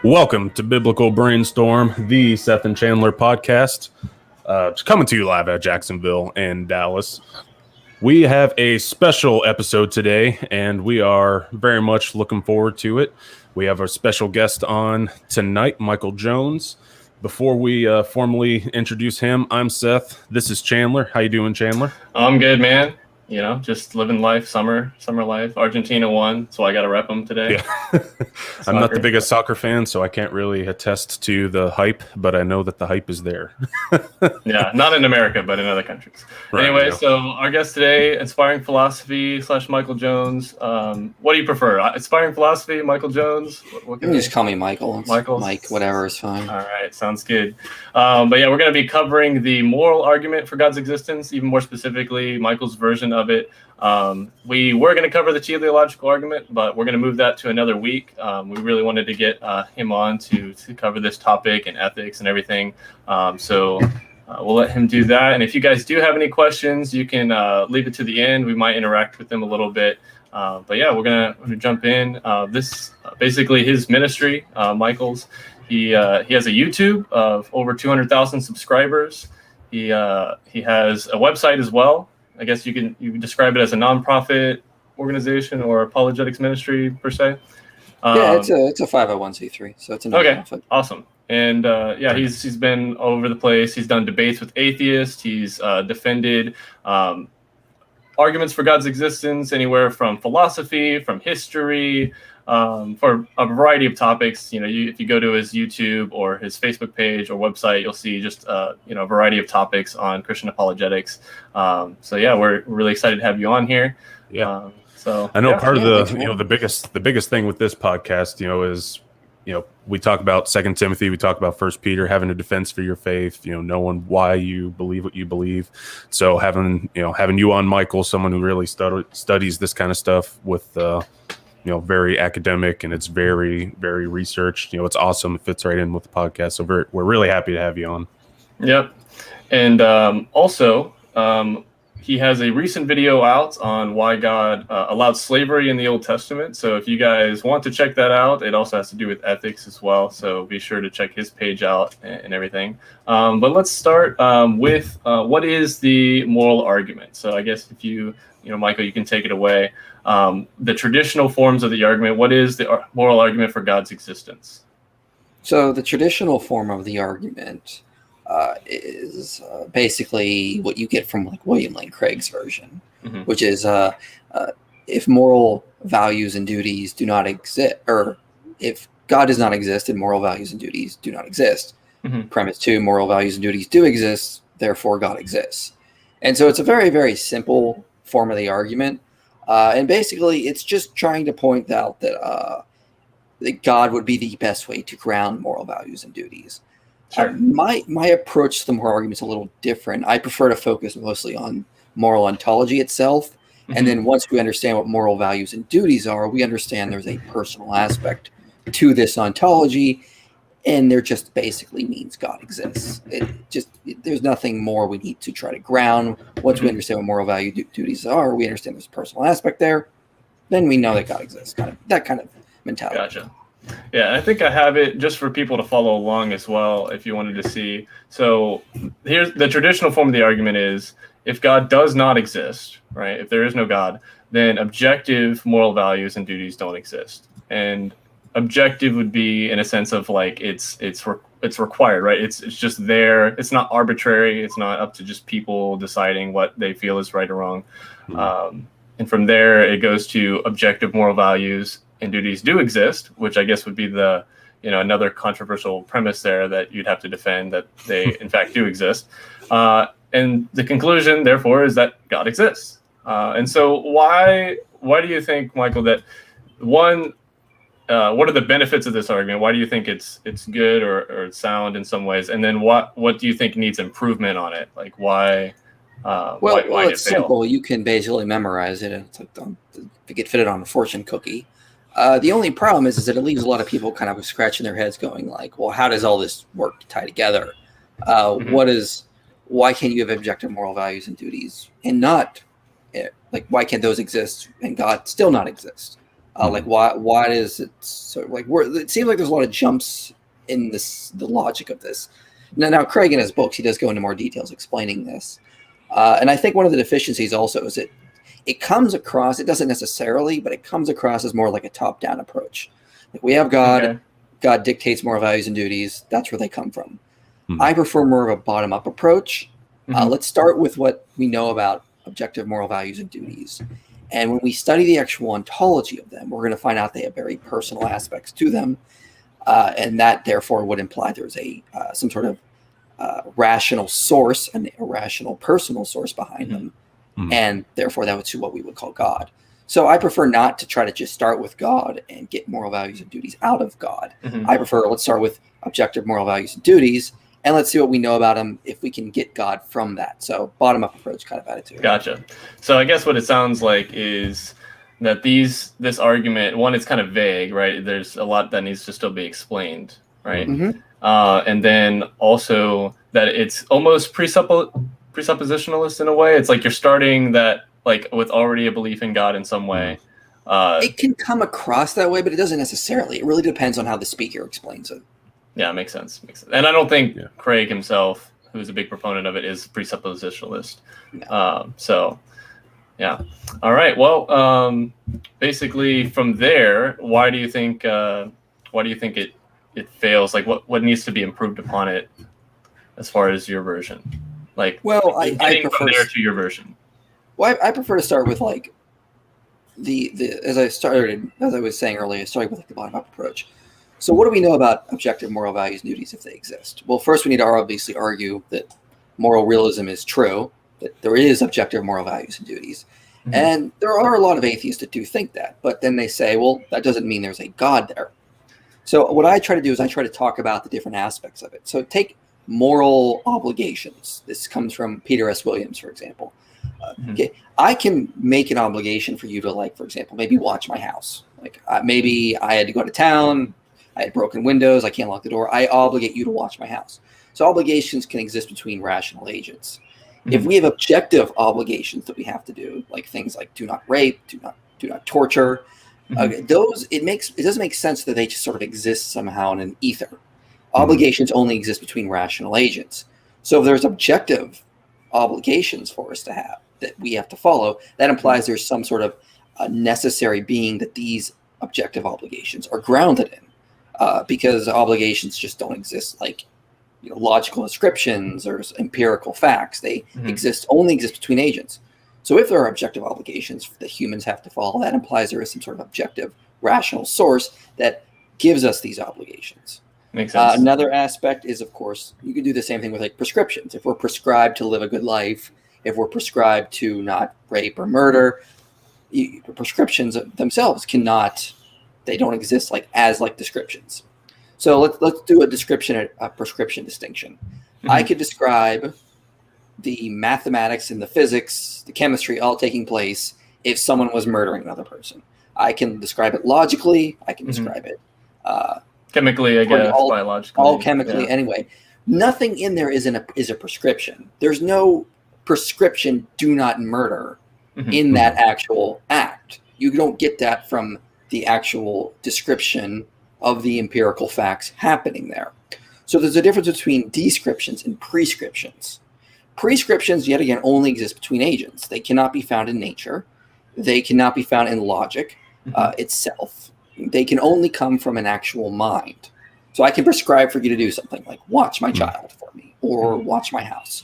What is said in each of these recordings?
Welcome to Biblical Brainstorm, the Seth and Chandler podcast, coming to you live at Jacksonville and Dallas. We have a special episode today, and we are very much looking forward to it. We have our special guest on tonight, Michael Jones. Before we formally introduce him, I'm Seth. This is Chandler. How you doing, Chandler? I'm good, man. You know, just living life, summer life. Argentina won, so I got to rep them today. Yeah. I'm not the biggest soccer fan, so I can't really attest to the hype, but I know that the hype is there. Yeah, not in America, but in other countries. Right, anyway, so our guest today, Inspiring Philosophy / Michael Jones. What do you prefer? Inspiring Philosophy, Michael Jones? You can just call me Michael. Michael? Mike, whatever is fine. All right, sounds good. But yeah, we're going to be covering the moral argument for God's existence, even more specifically, Michael's version of it. We were going to cover the teleological argument, but we're going to move that to another week. We really wanted to get him on to cover this topic and ethics and everything. So we'll let him do that. And if you guys do have any questions, you can leave it to the end. We might interact with them a little bit. But yeah, we're gonna jump in. This basically his ministry, Michael's. He has a YouTube of over 200,000 subscribers. He has a website as well. I guess you can describe it as a nonprofit organization or apologetics ministry per se. Yeah, it's a 501c3, so it's a nonprofit. Okay, awesome. And yeah, he's been all over the place. He's done debates with atheists. He's defended arguments for God's existence, anywhere from philosophy, from history, for a variety of topics. You know, if you go to his YouTube or his Facebook page or website, you'll see just a variety of topics on Christian apologetics. So yeah, we're really excited to have you on here. Yeah. So I know part of the biggest thing with this podcast, is we talk about 2 Timothy, we talk about 1 Peter, having a defense for your faith, knowing why you believe what you believe. So having you on, Michael, someone who really studies this kind of stuff with very academic, and it's very, very researched. It's awesome. It fits right in with the podcast. So we're really happy to have you on. Yep. And also, he has a recent video out on why God allowed slavery in the Old Testament. So if you guys want to check that out, it also has to do with ethics as well. So be sure to check his page out and everything. But let's start with what is the moral argument? So I guess if Michael, you can take it away. The traditional forms of the argument. What is the moral argument for God's existence? So the traditional form of the argument is basically what you get from like William Lane Craig's version, which is if moral values and duties do not exist, or if God does not exist and moral values and duties do not exist. Premise 2, moral values and duties do exist, therefore God exists. And so it's a very, very simple form of the argument. And basically, it's just trying to point out that God would be the best way to ground moral values and duties. Sure. My approach to the moral argument is a little different. I prefer to focus mostly on moral ontology itself. And then once we understand what moral values and duties are, we understand there's a personal aspect to this ontology. And there just basically means God exists. There's nothing more we need to try to ground. Once we understand what moral value duties are, we understand there's a personal aspect there, then we know that God exists. That kind of mentality. Gotcha. Yeah, I think I have it just for people to follow along as well, if you wanted to see. So here's the traditional form of the argument is, if God does not exist, right, if there is no God, then objective moral values and duties don't exist. And objective would be in a sense of like it's required, right? It's just there. It's not arbitrary. It's not up to just people deciding what they feel is right or wrong. And from there, it goes to objective moral values and duties do exist, which I guess would be the another controversial premise there that you'd have to defend, that they in fact do exist. And the conclusion, therefore, is that God exists. And so why do you think, Michael, that one? What are the benefits of this argument? Why do you think it's good or it's sound in some ways? And then what do you think needs improvement on it? Like why? Why it's simple. You can basically memorize it, and it's like to get fitted on a fortune cookie. The only problem is that it leaves a lot of people kind of scratching their heads, going like, "Well, how does all this work to tie together? Why can't you have objective moral values and duties and not like why can't those exist and God still not exist?" Like why is it so like it seems like there's a lot of jumps in the logic of this. Now Craig in his books, he does go into more details explaining this. And I think one of the deficiencies also is it comes across, it doesn't necessarily, but it comes across as more like a top-down approach. Like we have God, okay. God dictates moral values and duties. That's where they come from. I prefer more of a bottom-up approach. Let's start with what we know about objective moral values and duties. And when we study the actual ontology of them, we're going to find out they have very personal aspects to them. And that therefore would imply there's some sort of rational source, a rational personal source behind them. And therefore that would be what we would call God. So I prefer not to try to just start with God and get moral values and duties out of God. I prefer, let's start with objective moral values and duties, and let's see what we know about them if we can get God from that. So bottom-up approach kind of attitude. Gotcha. So I guess what it sounds like is that this argument, one, it's kind of vague, right? There's a lot that needs to still be explained, right? And then also that it's almost presuppositionalist in a way. It's like you're starting that like with already a belief in God in some way. It can come across that way, but it doesn't necessarily. It really depends on how the speaker explains it. Yeah, makes sense. And I don't think Craig himself, who's a big proponent of it, is presuppositionalist. No. So, yeah. All right. Well, basically from there, why do you think it fails? Like, what needs to be improved upon it as far as your version? Like, well, I prefer from there to your version. Well, I prefer to start with like as I was saying earlier, starting with like the bottom up approach. So what do we know about objective moral values and duties if they exist? Well, first we need to obviously argue that moral realism is true, that there is objective moral values and duties. And there are a lot of atheists that do think that, but then they say, well, that doesn't mean there's a God there. So what I try to do is I try to talk about the different aspects of it. So take moral obligations. This comes from Peter S. Williams, for example. Okay, I can make an obligation for you to, like, for example, maybe watch my house. Like maybe I had to go to town, I had broken windows, I can't lock the door. I obligate you to watch my house. So obligations can exist between rational agents. If we have objective obligations that we have to do, like things like do not rape, do not torture, those it doesn't make sense that they just sort of exist somehow in an ether. Obligations only exist between rational agents. So if there's objective obligations for us to have that we have to follow, that implies there's some sort of necessary being that these objective obligations are grounded in, because obligations just don't exist like logical descriptions or empirical facts. They only exist between agents. So if there are objective obligations that humans have to follow, that implies there is some sort of objective rational source that gives us these obligations. Makes sense. Another aspect is, of course, you could do the same thing with like prescriptions. If we're prescribed to live a good life, if we're prescribed to not rape or murder, prescriptions themselves they don't exist as descriptions. So let's do a prescription distinction. I could describe the mathematics and the physics, the chemistry all taking place if someone was murdering another person. I can describe it logically. I can describe it chemically, I guess, biologically. All chemically, anyway. Nothing in there is a prescription. There's no prescription, do not murder, in that actual act. You don't get that from the actual description of the empirical facts happening there. So there's a difference between descriptions and prescriptions. Prescriptions, yet again, only exist between agents. They cannot be found in nature. They cannot be found in logic itself. They can only come from an actual mind. So I can prescribe for you to do something like watch my child for me or watch my house.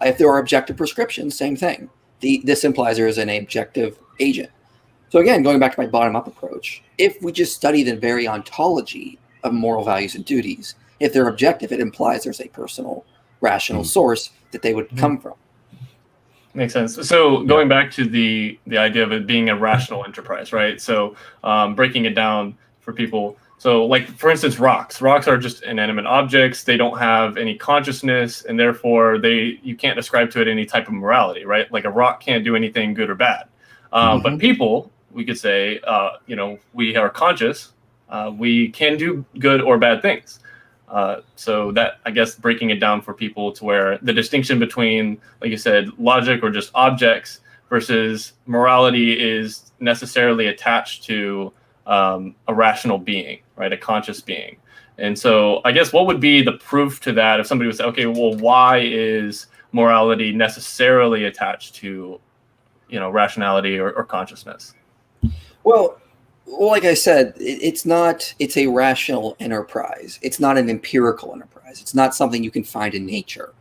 If there are objective prescriptions, same thing. This implies there is an objective agent. So again, going back to my bottom-up approach, if we just study the very ontology of moral values and duties, if they're objective, it implies there's a personal, rational source that they would come from. Makes sense. So going back to the idea of it being a rational enterprise, right? So breaking it down for people. So like, for instance, rocks. Rocks are just inanimate objects. They don't have any consciousness, and therefore you can't ascribe to it any type of morality, right? Like a rock can't do anything good or bad. But people, we could say, we are conscious. We can do good or bad things. So that, I guess, breaking it down for people to where the distinction between, like you said, logic or just objects versus morality is necessarily attached to a rational being, right? A conscious being. And so I guess what would be the proof to that if somebody would say, okay, well, why is morality necessarily attached to, rationality or consciousness? Well, like I said, it's a rational enterprise. It's not an empirical enterprise. It's not something you can find in nature.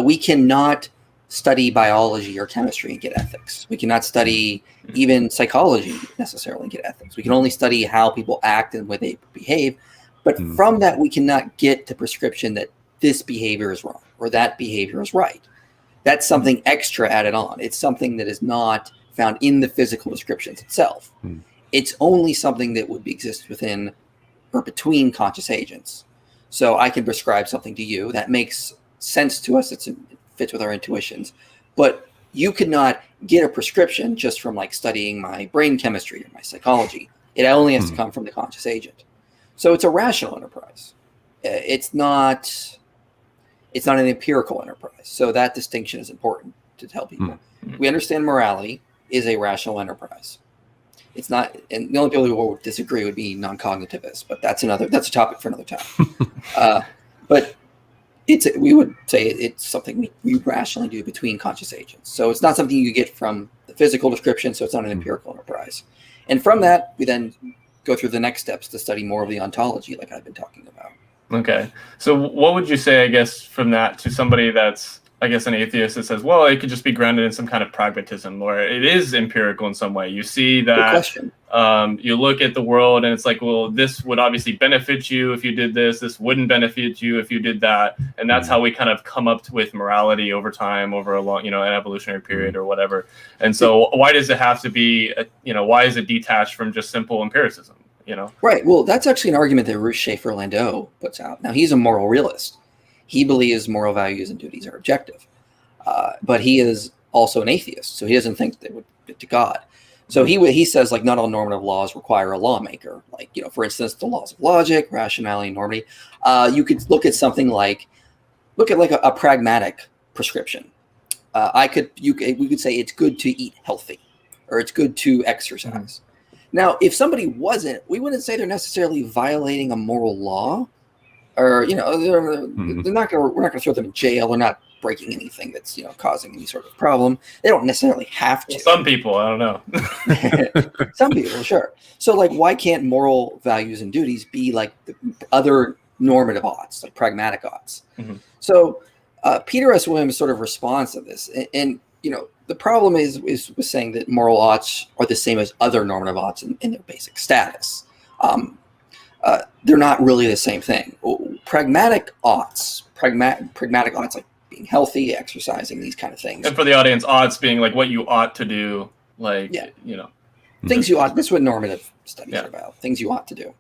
We cannot study biology or chemistry and get ethics. We cannot study even psychology necessarily and get ethics. We can only study how people act and the way they behave. But from that, we cannot get the prescription that this behavior is wrong or that behavior is right. That's something extra added on. It's something that is not found in the physical descriptions itself. It's only something that would exist within or between conscious agents. So I can prescribe something to you that makes sense to us. It fits with our intuitions. But you could not get a prescription just from like studying my brain chemistry or my psychology. It only has to come from the conscious agent. So it's a rational enterprise. It's not an empirical enterprise. So that distinction is important to tell people. We understand morality is a rational enterprise. It's not, and the only people who would disagree would be non-cognitivists, but that's a topic for another time. But we would say it's something we rationally do between conscious agents. So it's not something you get from the physical description, so it's not an empirical enterprise. And from that, we then go through the next steps to study more of the ontology like I've been talking about. Okay. So what would you say, I guess, from that to somebody that's, I guess, an atheist that says, well, it could just be grounded in some kind of pragmatism, or it is empirical in some way. You see that you look at the world and it's like, well, this would obviously benefit you if you did this. This wouldn't benefit you if you did that. And that's how we kind of come up with morality over time, over a long, an evolutionary period or whatever. And so why does it have to be, why is it detached from just simple empiricism? Right. Well, that's actually an argument that Ruth Schaefer-Landau puts out. Now, he's a moral realist. He believes moral values and duties are objective. But he is also an atheist, so he doesn't think they would get to God. So he says, like, not all normative laws require a lawmaker. Like, for instance, the laws of logic, rationality, and normity. You could look at something like a pragmatic prescription. We could say it's good to eat healthy, or it's good to exercise. Now, if somebody wasn't, we wouldn't say they're necessarily violating a moral law, or we're not going to throw them in jail. They're not breaking anything that's causing any sort of problem. They don't necessarily have to. Well, some people, I don't know. Some people, sure. So, like, why can't moral values and duties be like the other normative oughts, like pragmatic oughts? So, Peter S. Williams sort of responds to this, and the problem is saying that moral oughts are the same as other normative oughts in their basic status. They're not really the same thing. Pragmatic oughts like being healthy, exercising, these kind of things. And for the audience, oughts being like what you ought to do, like, things you ought. That's what normative studies are about. Things you ought to do.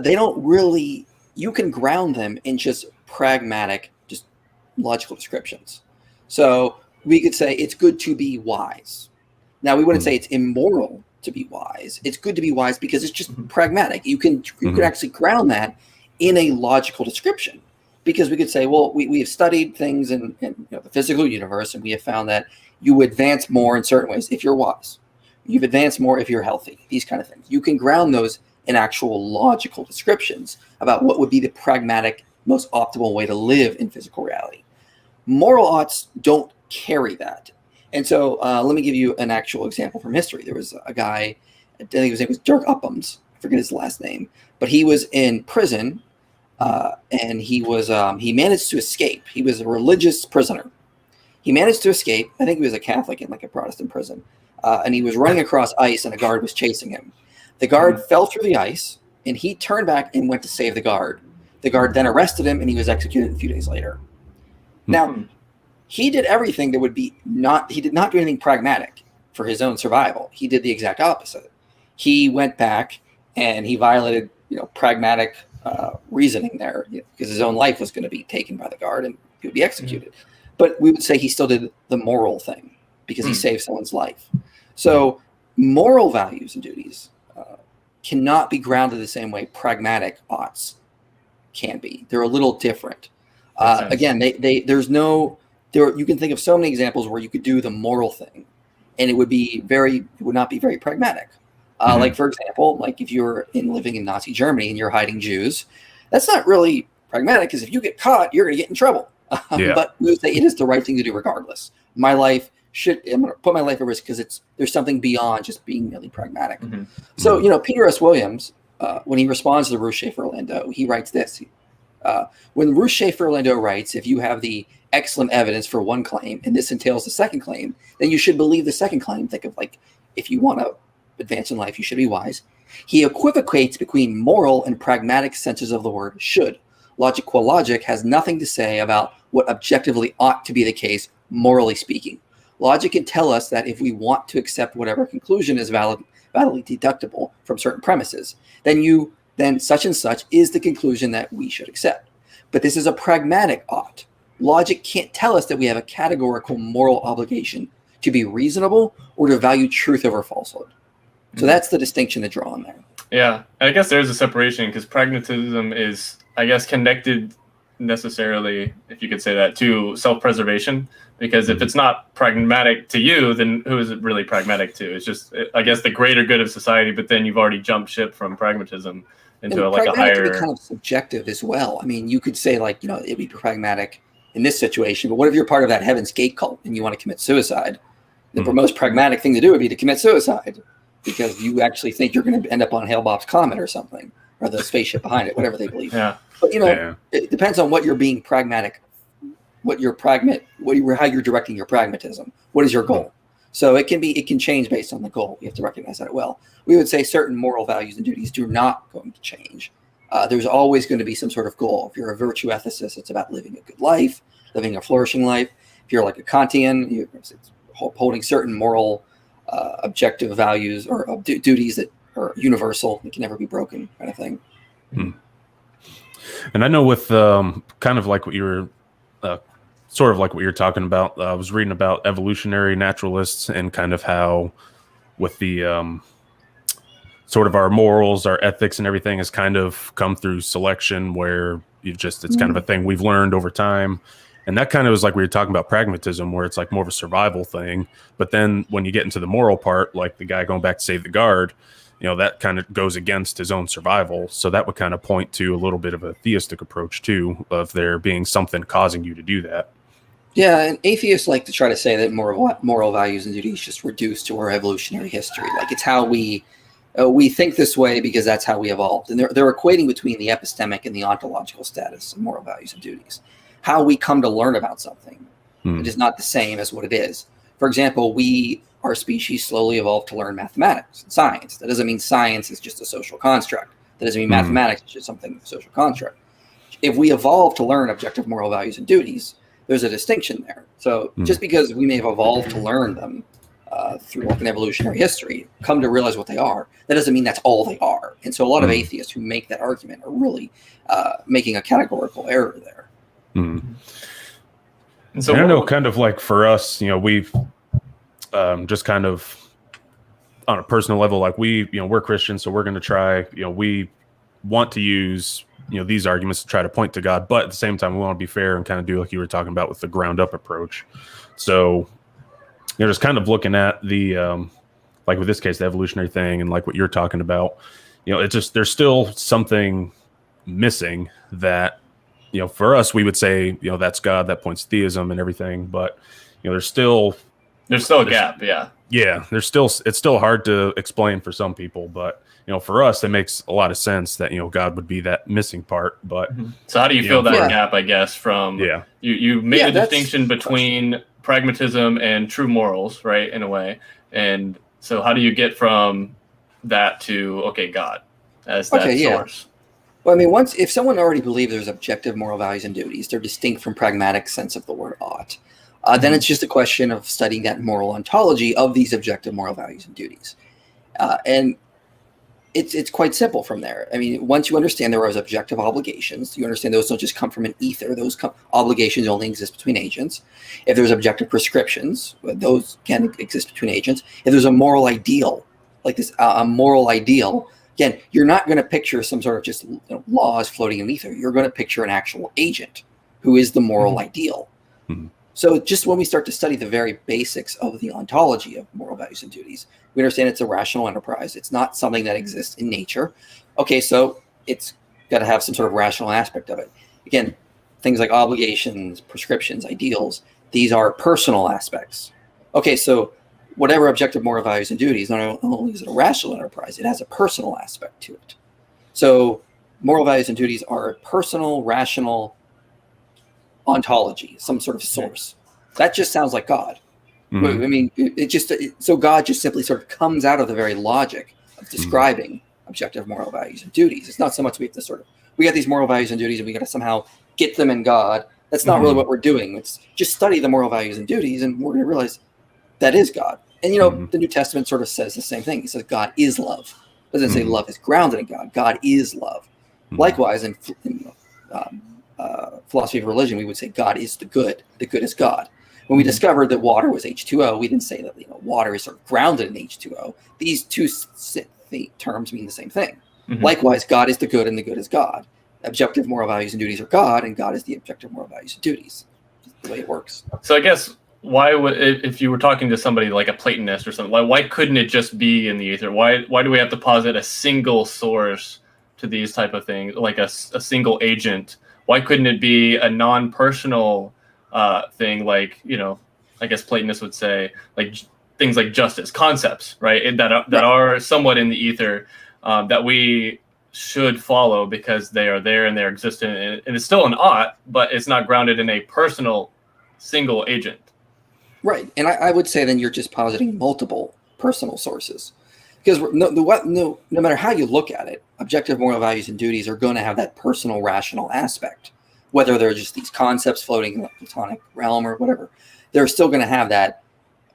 They don't really. You can ground them in just pragmatic, just logical descriptions. So we could say it's good to be wise. Now, we wouldn't say it's immoral to be wise. It's good to be wise because it's just pragmatic. You can actually ground that in a logical description, because we could say, well, we have studied things in the physical universe, and we have found that you advance more in certain ways if you're wise. You've advanced more if you're healthy. These kind of things. You can ground those in actual logical descriptions about what would be the pragmatic, most optimal way to live in physical reality. Moral oughts don't carry that. And so let me give you an actual example from history. There was a guy, I think his name was Dirk Uphams. I forget his last name, but he was in prison, and he managed to escape. He was a religious prisoner. He managed to escape. I think he was a Catholic in like a Protestant prison, and he was running across ice, and a guard was chasing him. The guard fell through the ice, and he turned back and went to save the guard. The guard then arrested him, and he was executed a few days later. Now, he did everything that would be he did not do anything pragmatic for his own survival. He did the exact opposite. He went back and he violated, pragmatic reasoning there, because his own life was going to be taken by the guard and he would be executed. But we would say he still did the moral thing because he saved someone's life. So moral values and duties cannot be grounded the same way pragmatic oughts can be. They're a little different. Again, you can think of so many examples where you could do the moral thing and it would not be very pragmatic. Like, for example, like if you're living in Nazi Germany and you're hiding Jews, that's not really pragmatic, because if you get caught, you're going to get in trouble. But we would say it is the right thing to do regardless. I'm going to put my life at risk because there's something beyond just being merely pragmatic. So, Peter S. Williams, when he responds to Ruth Schaefer Orlando, he writes this. When Ruth Schaefer Orlando writes, if you have the excellent evidence for one claim and this entails the second claim, then you should believe the second claim. Think of like, if you want to advance in life, you should be wise. He equivocates between moral and pragmatic senses of the word should. Logic qua logic has nothing to say about what objectively ought to be the case, morally speaking. Logic can tell us that if we want to accept whatever conclusion is validly deductible from certain premises, then such and such is the conclusion that we should accept. But this is a pragmatic ought. Logic can't tell us that we have a categorical moral obligation to be reasonable or to value truth over falsehood. So that's the distinction to draw on there. Yeah, I guess there's a separation, because pragmatism is, I guess, connected necessarily, if you could say that, to self-preservation. Because if it's not pragmatic to you, then who is it really pragmatic to? It's just, I guess, the greater good of society. But then you've already jumped ship from pragmatism into a higher. Can be kind of subjective as well. I mean, you could say it'd be pragmatic in this situation, but what if you're part of that Heaven's Gate cult and you want to commit suicide? The most pragmatic thing to do would be to commit suicide, because you actually think you're going to end up on Hale-Bopp's comet or something, or the spaceship behind it, whatever they believe. Yeah. But it depends on what you're being pragmatic, how you're directing your pragmatism. What is your goal? So it can change based on the goal. You have to recognize that well. We would say certain moral values and duties do not going to change. There's always going to be some sort of goal. If you're a virtue ethicist, it's about living a good life, living a flourishing life. If you're like a Kantian, it's holding certain moral objective values or duties that are universal, that can never be broken, kind of thing. And I know with kind of like what you were sort of like what you're talking about, I was reading about evolutionary naturalists and kind of how with the sort of our morals, our ethics and everything has kind of come through selection, where it's kind of a thing we've learned over time. And that kind of is like we were talking about pragmatism, where it's like more of a survival thing. But then when you get into the moral part, like the guy going back to save the guard, that kind of goes against his own survival. So that would kind of point to a little bit of a theistic approach too, of there being something causing you to do that. Yeah, and atheists like to try to say that moral values and duties just reduce to our evolutionary history. Like it's how we think this way because that's how we evolved. And they're equating between the epistemic and the ontological status of moral values and duties. How we come to learn about something. It is not the same as what it is. For example, our species slowly evolved to learn mathematics and science. That doesn't mean science is just a social construct. That doesn't mean mathematics is just something, a social construct. If we evolve to learn objective moral values and duties, there's a distinction there. So just because we may have evolved to learn them through like an evolutionary history, come to realize what they are, that doesn't mean that's all they are. And so a lot of atheists who make that argument are really making a categorical error there. And so I know kind of like for us, we've just kind of on a personal level, like we're Christians, so we're going to try, we want to use, these arguments to try to point to God, but at the same time, we want to be fair and kind of do like you were talking about with the ground up approach. So, just kind of looking at the, like with this case, the evolutionary thing and like what you're talking about, it's just, there's still something missing that, for us, we would say, that's God, that points to theism and everything, but, there's still a gap. Yeah. Yeah. It's still hard to explain for some people, but, for us, it makes a lot of sense that, God would be that missing part. But so how do you feel that gap, I guess, from, you made a distinction between pragmatism and true morals, right? In a way. And so how do you get from that to, God as that source? Well, I mean, if someone already believes there's objective moral values and duties, they're distinct from pragmatic sense of the word ought. Then it's just a question of studying that moral ontology of these objective moral values and duties. And it's quite simple from there. I mean, once you understand there are objective obligations, you understand those don't just come from an ether. Those obligations only exist between agents. If there's objective prescriptions, those can exist between agents. If there's a moral ideal, like this, a moral ideal, again, you're not going to picture some sort of just laws floating in ether. You're going to picture an actual agent who is the moral ideal. So just when we start to study the very basics of the ontology of moral values and duties, we understand it's a rational enterprise. It's not something that exists in nature. Okay, so it's got to have some sort of rational aspect of it. Again, things like obligations, prescriptions, ideals, these are personal aspects. Okay, so whatever objective moral values and duties, not only is it a rational enterprise, it has a personal aspect to it. So moral values and duties are a personal, rational ontology, some sort of source. That just sounds like God. Mm-hmm. I mean, so God just simply sort of comes out of the very logic of describing objective moral values and duties. It's not so much we got these moral values and duties and we got to somehow get them in God. That's not really what we're doing. It's just study the moral values and duties and we're going to realize that is God. And, the New Testament sort of says the same thing. It says God is love. It doesn't say love is grounded in God. God is love. Likewise, in philosophy of religion, we would say God is the good. The good is God. When we discovered that water was H2O, we didn't say that water is sort of grounded in H2O. These two terms mean the same thing. Likewise, God is the good and the good is God. Objective moral values and duties are God, and God is the objective moral values and duties. That's the way it works. So I guess why would, if you were talking to somebody like a Platonist or something, why couldn't it just be in the ether? Why do we have to posit a single source to these type of things, like a single agent? Why couldn't it be a non-personal thing, like, I guess Platonists would say, like things like justice, concepts, right? That are somewhat in the ether, that we should follow because they are there and they're existent, and it's still an ought, but it's not grounded in a personal single agent. Right, and I would say then you're just positing multiple personal sources, because no matter how you look at it, objective moral values and duties are going to have that personal, rational aspect. Whether they're just these concepts floating in the Platonic realm or whatever, they're still going to have that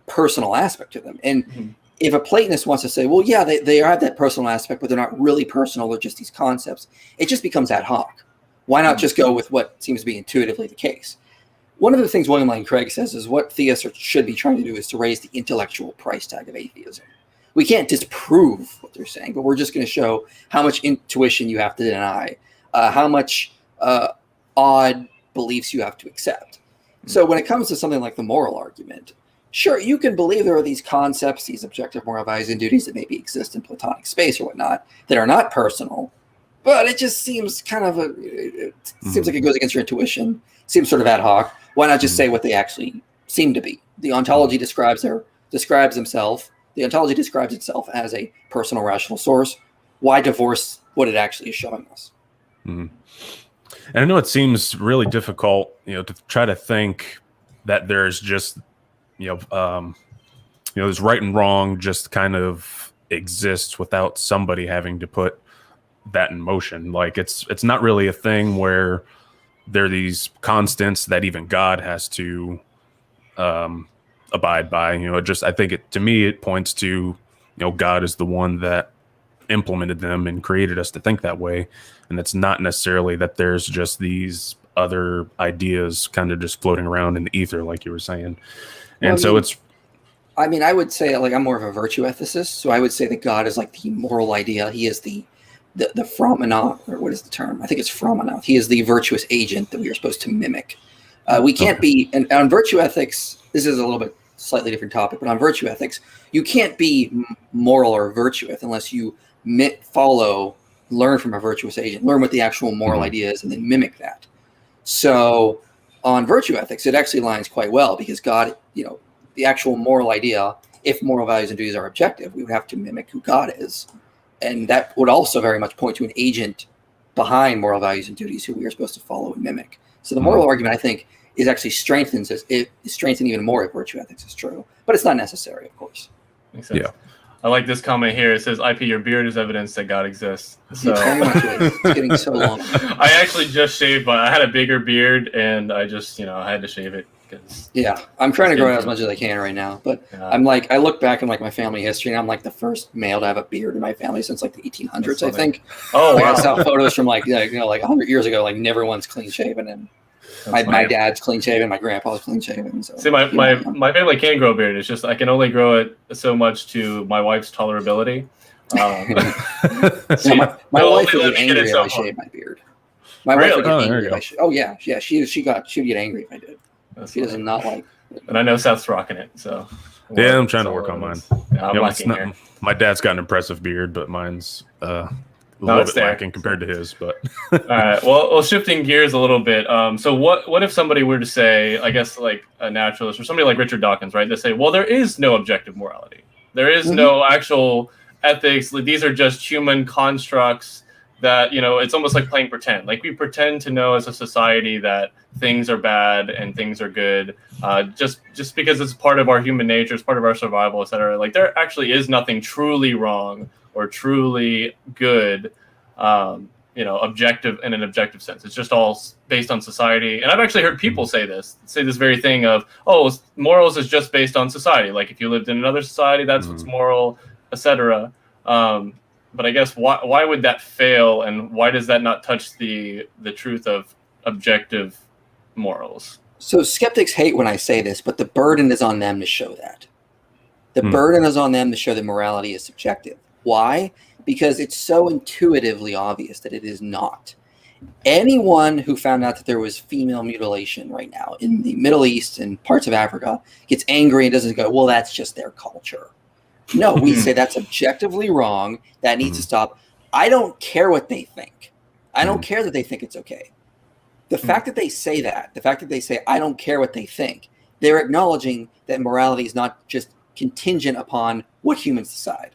personal aspect to them. And if a Platonist wants to say, well, yeah, they have that personal aspect, but they're not really personal, they're just these concepts, it just becomes ad hoc. Why not just go with what seems to be intuitively the case? One of the things William Lane Craig says is what theists should be trying to do is to raise the intellectual price tag of atheism. We can't disprove what they're saying, but we're just going to show how much intuition you have to deny, how much odd beliefs you have to accept. So when it comes to something like the moral argument, sure, you can believe there are these concepts, these objective moral values and duties that maybe exist in Platonic space or whatnot that are not personal, but it just seems kind of seems like it goes against your intuition, seems sort of ad hoc. Why not just say what they actually seem to be? The ontology describes itself as a personal rational source. Why divorce what it actually is showing us? And I know it seems really difficult, to try to think that there's just, there's right and wrong just kind of exists without somebody having to put that in motion. Like it's not really a thing where there are these constants that even God has to abide by. I think to me it points to, God is the one that implemented them and created us to think that way, and it's not necessarily that there's just these other ideas kind of just floating around in the ether, like you were saying. And I would say, like, I'm more of a virtue ethicist, so I would say that God is like the moral idea. He is the phromenon, or what is the term? I think it's phromenon. He is the virtuous agent that we are supposed to mimic. We can't be, and on virtue ethics, this is a little bit slightly different topic, but on virtue ethics, you can't be moral or virtuous unless you learn from a virtuous agent, learn what the actual moral idea is, and then mimic that. So on virtue ethics, it actually aligns quite well because God, the actual moral idea, if moral values and duties are objective, we would have to mimic who God is. And that would also very much point to an agent behind moral values and duties who we are supposed to follow and mimic. So the moral argument, I think, is actually strengthened even more if virtue ethics is true. But it's not necessary, of course. Makes sense. Yeah. I like this comment here. It says, IP, your beard is evidence that God exists. So it's getting so long. I actually just shaved, but I had a bigger beard, and I just, I had to shave it. Yeah, I'm trying to grow out as much as I can right now, but I'm like, I look back in like my family history, and I'm like the first male to have a beard in my family since like the 1800s, I think. Oh, wow. I saw photos from like 100 years ago, like never once clean shaven, and my dad's clean shaven, my grandpa's clean shaven. So see, my family can grow a beard. It's just I can only grow it so much to my wife's tolerability. My wife would get angry if I shaved my beard. My wife would get angry if I shaved. Oh yeah, she'd get angry if I did. She does not like. And I know Seth's rocking it, so. Yeah, I'm trying to work on mine. Yeah, I'm liking here. My dad's got an impressive beard, but mine's a little bit lacking compared to his. But all right, well, shifting gears a little bit. So what if somebody were to say, I guess like a naturalist or somebody like Richard Dawkins, right? They say, well, there is no objective morality. There is no actual ethics. These are just human constructs that, it's almost like playing pretend. Like we pretend to know as a society that things are bad and things are good, just because it's part of our human nature, it's part of our survival, et cetera. Like there actually is nothing truly wrong or truly good, objective in an objective sense. It's just all based on society. And I've actually heard people say this very thing of, morals is just based on society. Like if you lived in another society, that's what's moral, et cetera. But I guess why would that fail, and why does that not touch the truth of objective morals? So skeptics hate when I say this, but the burden is on them to show that. The burden is on them to show that morality is subjective. Why? Because it's so intuitively obvious that it is not. Anyone who found out that there was female mutilation right now in the Middle East and parts of Africa gets angry and doesn't go, well, that's just their culture. No, we say that's objectively wrong. That needs to stop. I don't care what they think. I don't care that they think it's okay. The fact that they say that, the fact that they say, I don't care what they think, they're acknowledging that morality is not just contingent upon what humans decide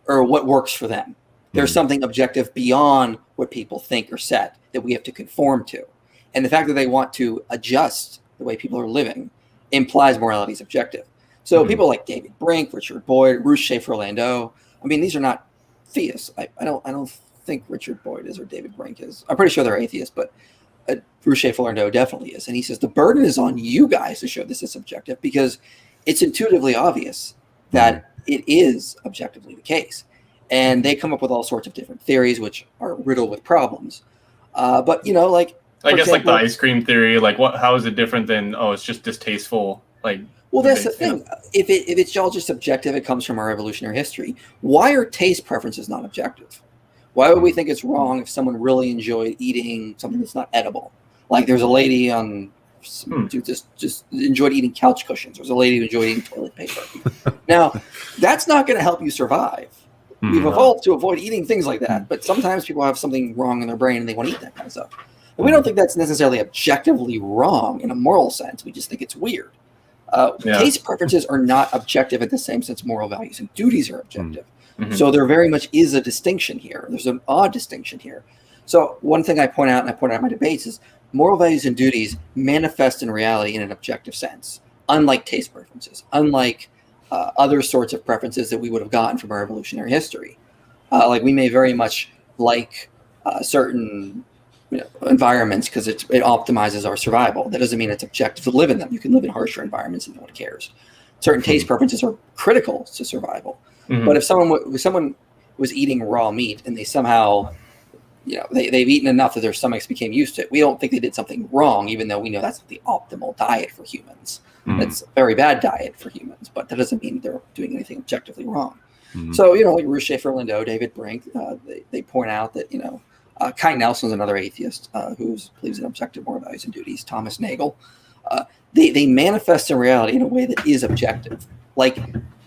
or what works for them. There's something objective beyond what people think or set that we have to conform to. And the fact that they want to adjust the way people are living implies morality is objective. So people like David Brink, Richard Boyd, Ruth Schaefer Landau, I mean, these are not theists. I don't think Richard Boyd is or David Brink is. I'm pretty sure they're atheists, but Ruth Schaefer Landau definitely is. And he says the burden is on you guys to show this is subjective because it's intuitively obvious that it is objectively the case. And they come up with all sorts of different theories, which are riddled with problems. But, like... I guess example, like the ice cream theory, like how is it different than, it's just distasteful, like... Well, that's the thing. If it's all just subjective, it comes from our evolutionary history. Why are taste preferences not objective? Why would we think it's wrong if someone really enjoyed eating something that's not edible? Like there's a lady who just enjoyed eating couch cushions. There's a lady who enjoyed eating toilet paper. Now, that's not going to help you survive. We've evolved to avoid eating things like that. But sometimes people have something wrong in their brain and they want to eat that kind of stuff. And we don't think that's necessarily objectively wrong in a moral sense. We just think it's weird. Taste preferences are not objective in the same sense moral values and duties are objective. So there very much is a distinction here. There's an odd distinction here. So one thing I point out, and I point out in my debates, is moral values and duties manifest in reality in an objective sense, unlike taste preferences, unlike other sorts of preferences that we would have gotten from our evolutionary history. Like we may very much like certain environments because it optimizes our survival. That doesn't mean it's objective to live in them. You can live in harsher environments and no one cares. Certain taste preferences are critical to survival. But if someone was eating raw meat and they somehow, they've eaten enough that their stomachs became used to it, we don't think they did something wrong, even though we know that's the optimal diet for humans. It's a very bad diet for humans, but that doesn't mean they're doing anything objectively wrong. So, like Ruth Schaefer Landau, David Brink, they point out that, Kai Nelson's another atheist who believes in objective moral values and duties, Thomas Nagel. They manifest in reality in a way that is objective, like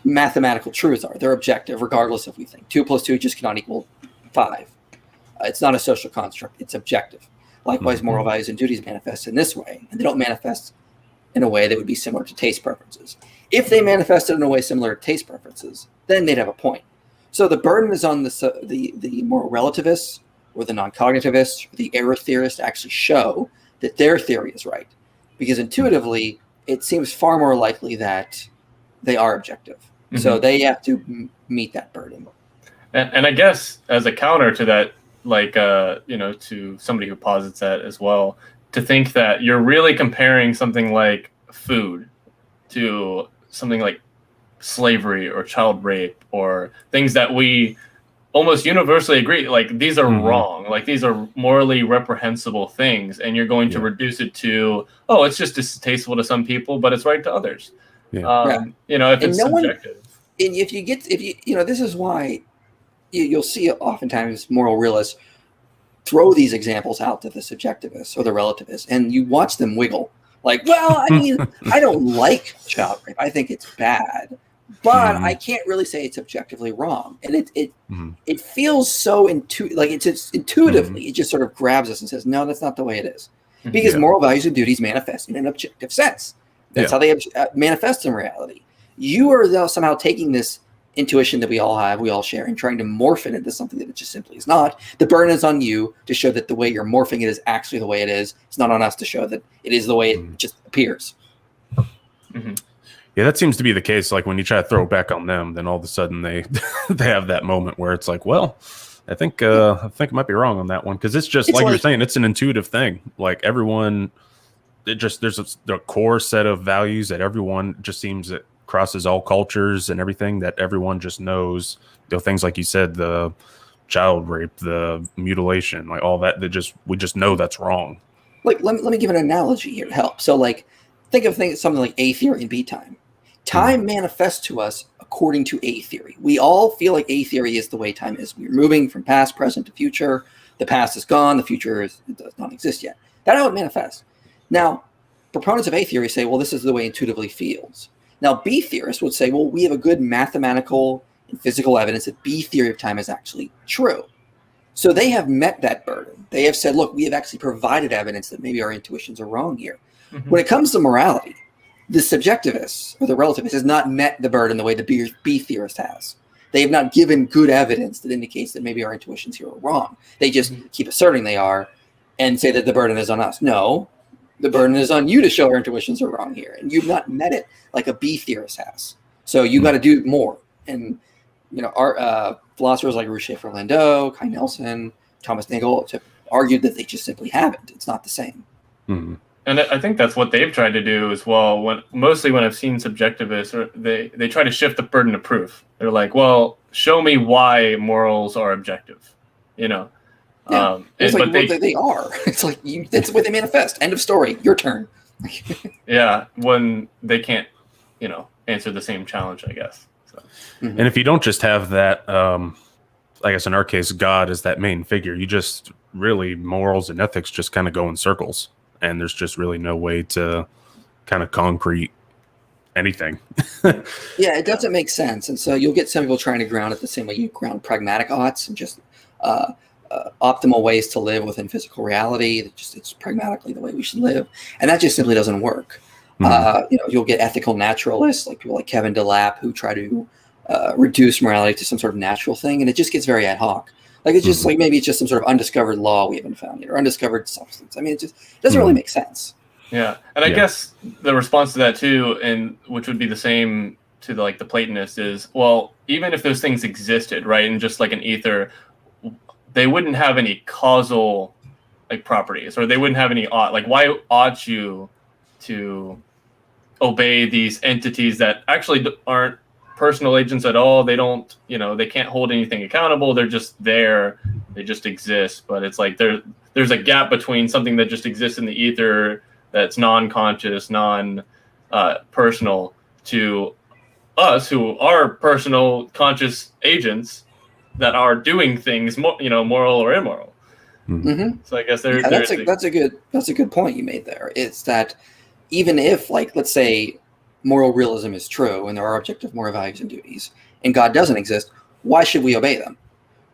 mathematical truths are. They're objective regardless if we think 2 + 2 just cannot equal 5. It's not a social construct. It's objective. Likewise, moral values and duties manifest in this way, and they don't manifest in a way that would be similar to taste preferences. If they manifested in a way similar to taste preferences, then they'd have a point. So the burden is on the moral relativists or the non-cognitivists or the error theorists to actually show that their theory is right. Because intuitively, it seems far more likely that they are objective. So they have to meet that burden. And I guess as a counter to that, like, to somebody who posits that as well, to think that you're really comparing something like food to something like slavery or child rape or things that we almost universally agree, like these are wrong, like these are morally reprehensible things, and you're going to reduce it to, it's just distasteful to some people, but it's right to others. If it's subjective. This is why you'll see oftentimes moral realists throw these examples out to the subjectivists or the relativists, and you watch them wiggle. Like, well, I mean, I don't like child rape. I think it's bad, but I can't really say it's objectively wrong. And it feels so it's intuitively, it just sort of grabs us and says, no, that's not the way it is. Because moral values and duties manifest in an objective sense. That's how they manifest in reality. You are somehow taking this intuition that we all have, we all share, and trying to morph it into something that it just simply is not. The burden is on you to show that the way you're morphing it is actually the way it is. It's not on us to show that it is the way it just appears. Yeah, that seems to be the case. Like when you try to throw it back on them, then all of a sudden they they have that moment where it's like, well, I think it might be wrong on that one, because it's just like you're saying, it's an intuitive thing. Like everyone, there's a core set of values that everyone just seems that crosses all cultures and everything, that everyone just knows. Things like you said, the child rape, the mutilation, like all that. We just know that's wrong. Like let me give an analogy here to help. So like think of something like A theory and B time. Time manifests to us according to A theory. We all feel like A theory is the way time is. We're moving from past, present to future. The past is gone. The future does not exist yet. That's how it manifests. Now, proponents of A theory say, well, this is the way intuitively feels. Now, B theorists would say, well, we have a good mathematical and physical evidence that B theory of time is actually true. So they have met that burden. They have said, look, we have actually provided evidence that maybe our intuitions are wrong here. When it comes to morality, the subjectivist or the relativist has not met the burden the way the B theorist has. They have not given good evidence that indicates that maybe our intuitions here are wrong. They just keep asserting they are and say that the burden is on us. No, the burden is on you to show our intuitions are wrong here. And you've not met it like a B theorist has. So you got to do more. And, our philosophers like Ruth Schaefer Landau, Kai Nelson, Thomas Nagel have argued that they just simply haven't. It's not the same. And I think that's what they've tried to do as well. Mostly when I've seen subjectivists, they try to shift the burden of proof. They're like, well, show me why morals are objective, Yeah. It's like, they are. It's like, that's the way they manifest. End of story. Your turn. Yeah, when they can't, answer the same challenge, I guess. So. And if you don't just have that, I guess in our case, God is that main figure, you just really, morals and ethics just kind of go in circles. And there's just really no way to kind of concrete anything. Yeah, it doesn't make sense. And so you'll get some people trying to ground it the same way you ground pragmatic oughts and just optimal ways to live within physical reality. It's pragmatically the way we should live. And that just simply doesn't work. You'll get ethical naturalists, like people like Kevin DeLapp, who try to reduce morality to some sort of natural thing. And it just gets very ad hoc. Like it's just like maybe it's just some sort of undiscovered law we haven't found yet, or undiscovered substance. I mean, it doesn't really make sense. Yeah, and I guess the response to that too, and which would be the same to the Platonist, is, well, even if those things existed, right, and just like an ether, they wouldn't have any causal properties, or they wouldn't have any ought. Like, why ought you to obey these entities that actually aren't personal agents at all? They don't, they can't hold anything accountable. They're just there. They just exist. But it's like there's a gap between something that just exists in the ether that's non-conscious, non-personal, to us who are personal, conscious agents that are doing things, moral or immoral. So I guess that's a good point you made there. It's that even if, let's say, moral realism is true and there are objective moral values and duties, and God doesn't exist, why should we obey them?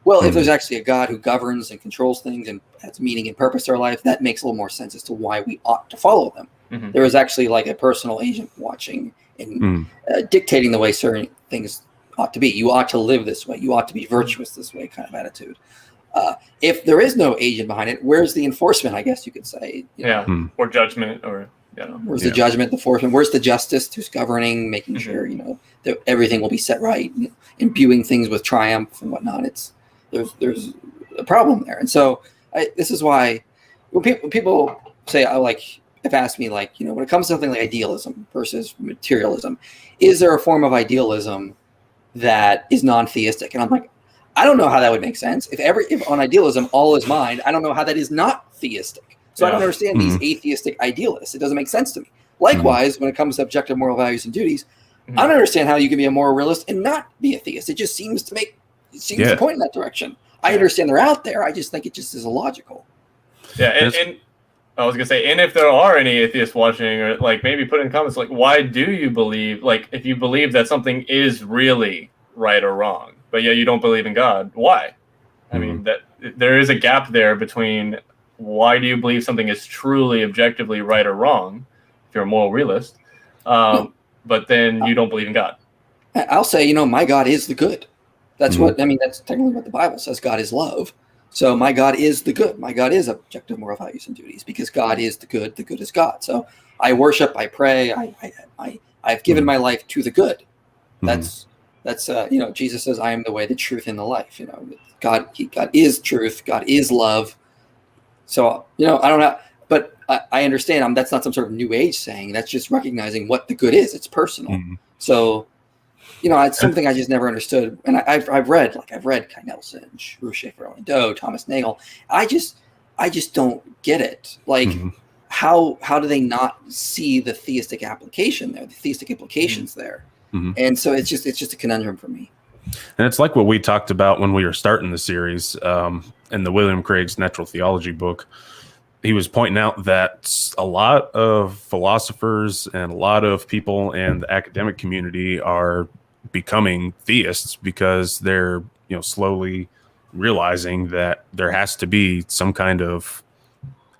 Well, if there's actually a God who governs and controls things and has meaning and purpose to our life, that makes a little more sense as to why we ought to follow them. There is actually a personal agent watching and dictating the way certain things ought to be. You ought to live this way. You ought to be virtuous this way, kind of attitude. If there is no agent behind it, where's the enforcement, I guess you could say? Or judgment, or where's the judgment, the enforcement? Where's the justice who's governing, making sure that everything will be set right, imbuing things with triumph and whatnot? There's a problem there, and so this is why when people say, have asked me, when it comes to something like idealism versus materialism, is there a form of idealism that is non-theistic? And I'm like, I don't know how that would make sense. If on idealism all is mind, I don't know how that is not theistic. So I don't understand these atheistic idealists. It doesn't make sense to me. Likewise, when it comes to objective moral values and duties, I don't understand how you can be a moral realist and not be a theist. It just seems to point in that direction. I understand they're out there. I just think it just is illogical. Yeah, and I was gonna say, and if there are any atheists watching, or like maybe put in comments, like, why do you believe, like, if you believe that something is really right or wrong, but yet you don't believe in God, why? I mean, that there is a gap there between why do you believe something is truly objectively right or wrong, if you're a moral realist, but then you don't believe in God. I'll say, my God is the good. That's what, that's technically what the Bible says. God is love. So my God is the good. My God is objective moral values and duties, because God is the good. The good is God. So I worship, I pray, I've given my life to the good. That's Jesus says, I am the way, the truth, and the life. God is truth. God is love. So, I don't know, but I understand that's not some sort of new age saying. That's just recognizing what the good is. It's personal. So, it's something I just never understood. And I've read Kai Nelson, Ruth Schaefer-Landau, Thomas Nagel. I just don't get it. Like, how do they not see the theistic application there, the theistic implications there? And so it's just a conundrum for me. And it's like what we talked about when we were starting the series in the William Craig's Natural Theology book. He was pointing out that a lot of philosophers and a lot of people in the academic community are becoming theists because they're slowly realizing that there has to be some kind of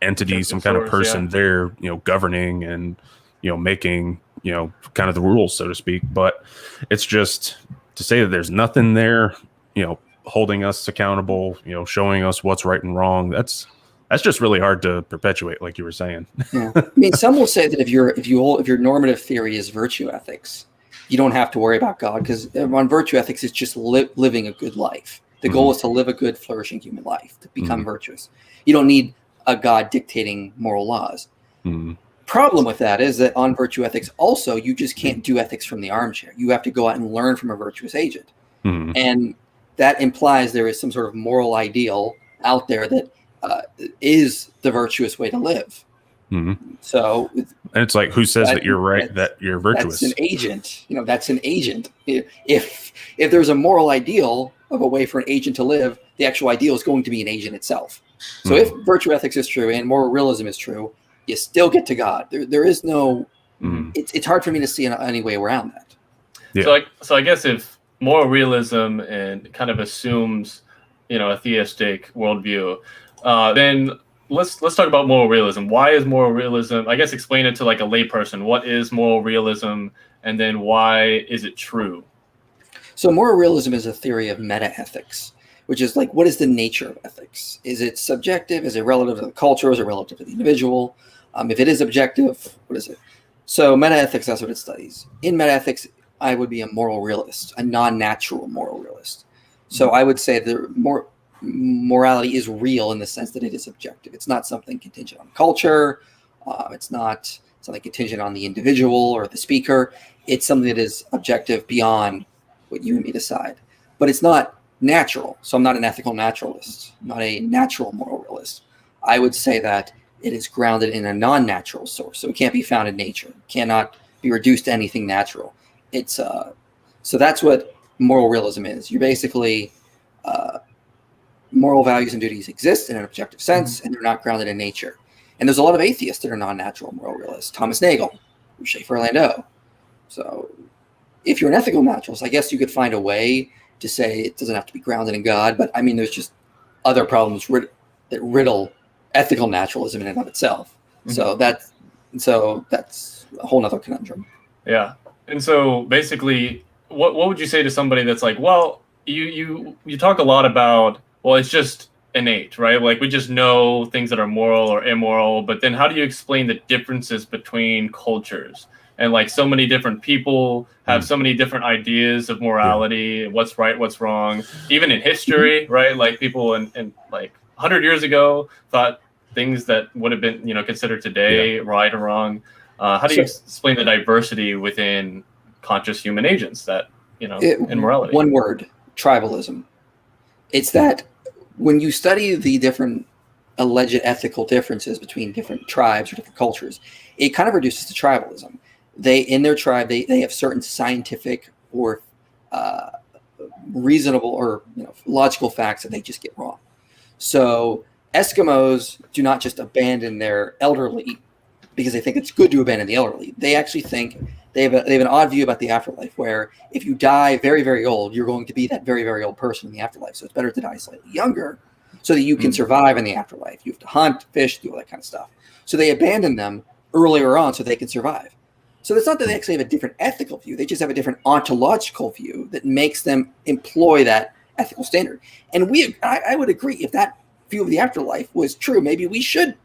entity, some kind of person there, governing and making kind of the rules, so to speak. But it's just to say that there's nothing there, holding us accountable, showing us what's right and wrong. That's just really hard to perpetuate, like you were saying. Yeah. I mean, some will say that if your normative theory is virtue ethics, you don't have to worry about God, because on virtue ethics, it's just living a good life. The goal is to live a good, flourishing human life, to become virtuous. You don't need a God dictating moral laws. Problem with that is that on virtue ethics, also, you just can't do ethics from the armchair. You have to go out and learn from a virtuous agent. And that implies there is some sort of moral ideal out there that is the virtuous way to live. So, and it's like, who says that you're right, that you're virtuous? That's an agent. That's an agent. If there's a moral ideal of a way for an agent to live, the actual ideal is going to be an agent itself. So if virtue ethics is true and moral realism is true, you still get to God. There is no. It's hard for me to see any way around that. Yeah. So I guess if moral realism and kind of assumes a theistic worldview, then let's talk about moral realism. Why is moral realism? I guess explain it to like a layperson. What is moral realism, and then why is it true? So moral realism is a theory of meta-ethics, which is like, what is the nature of ethics? Is it subjective? Is it relative to the culture? Is it relative to the individual? If it is objective, what is it? So meta-ethics, that's what it studies. In meta-ethics, I would be a moral realist, a non-natural moral realist. So I would say the morality is real in the sense that it is objective. It's not something contingent on culture. It's not something contingent on the individual or the speaker. It's something that is objective beyond what you and me decide. But it's not natural. So I'm not an ethical naturalist. I'm not a natural moral realist. I would say that it is grounded in a non-natural source. So it can't be found in nature. It cannot be reduced to anything natural. It's so that's what moral realism is. You're basically moral values and duties exist in an objective sense, and they're not grounded in nature. And there's a lot of atheists that are non-natural moral realists. Thomas Nagel, Schaefer-Landau. So if you're an ethical naturalist, I guess you could find a way to say it doesn't have to be grounded in God. But I mean, there's just other problems that riddle ethical naturalism in and of itself. So that's a whole nother conundrum. Yeah. And so basically, what would you say to somebody that's like, well, you talk a lot about, well, it's just innate, right? Like we just know things that are moral or immoral, but then how do you explain the differences between cultures? And like so many different people have so many different ideas of morality, what's right, what's wrong, even in history, right? Like people in like 100 years ago thought things that would have been, considered today right or wrong. How do you explain the diversity within conscious human agents that, in morality? One word, tribalism. It's that when you study the different alleged ethical differences between different tribes or different cultures, it kind of reduces to tribalism. In their tribe, they have certain scientific or reasonable or logical facts that they just get wrong. So Eskimos do not just abandon their elderly because they think it's good to abandon the elderly. They actually think they have an odd view about the afterlife, where if you die very, very old, you're going to be that very, very old person in the afterlife. So it's better to die slightly younger so that you can survive in the afterlife. You have to hunt, fish, do all that kind of stuff. So they abandon them earlier on so they can survive. So it's not that they actually have a different ethical view. They just have a different ontological view that makes them employ that ethical standard. And I would agree, if that view of the afterlife was true, maybe we should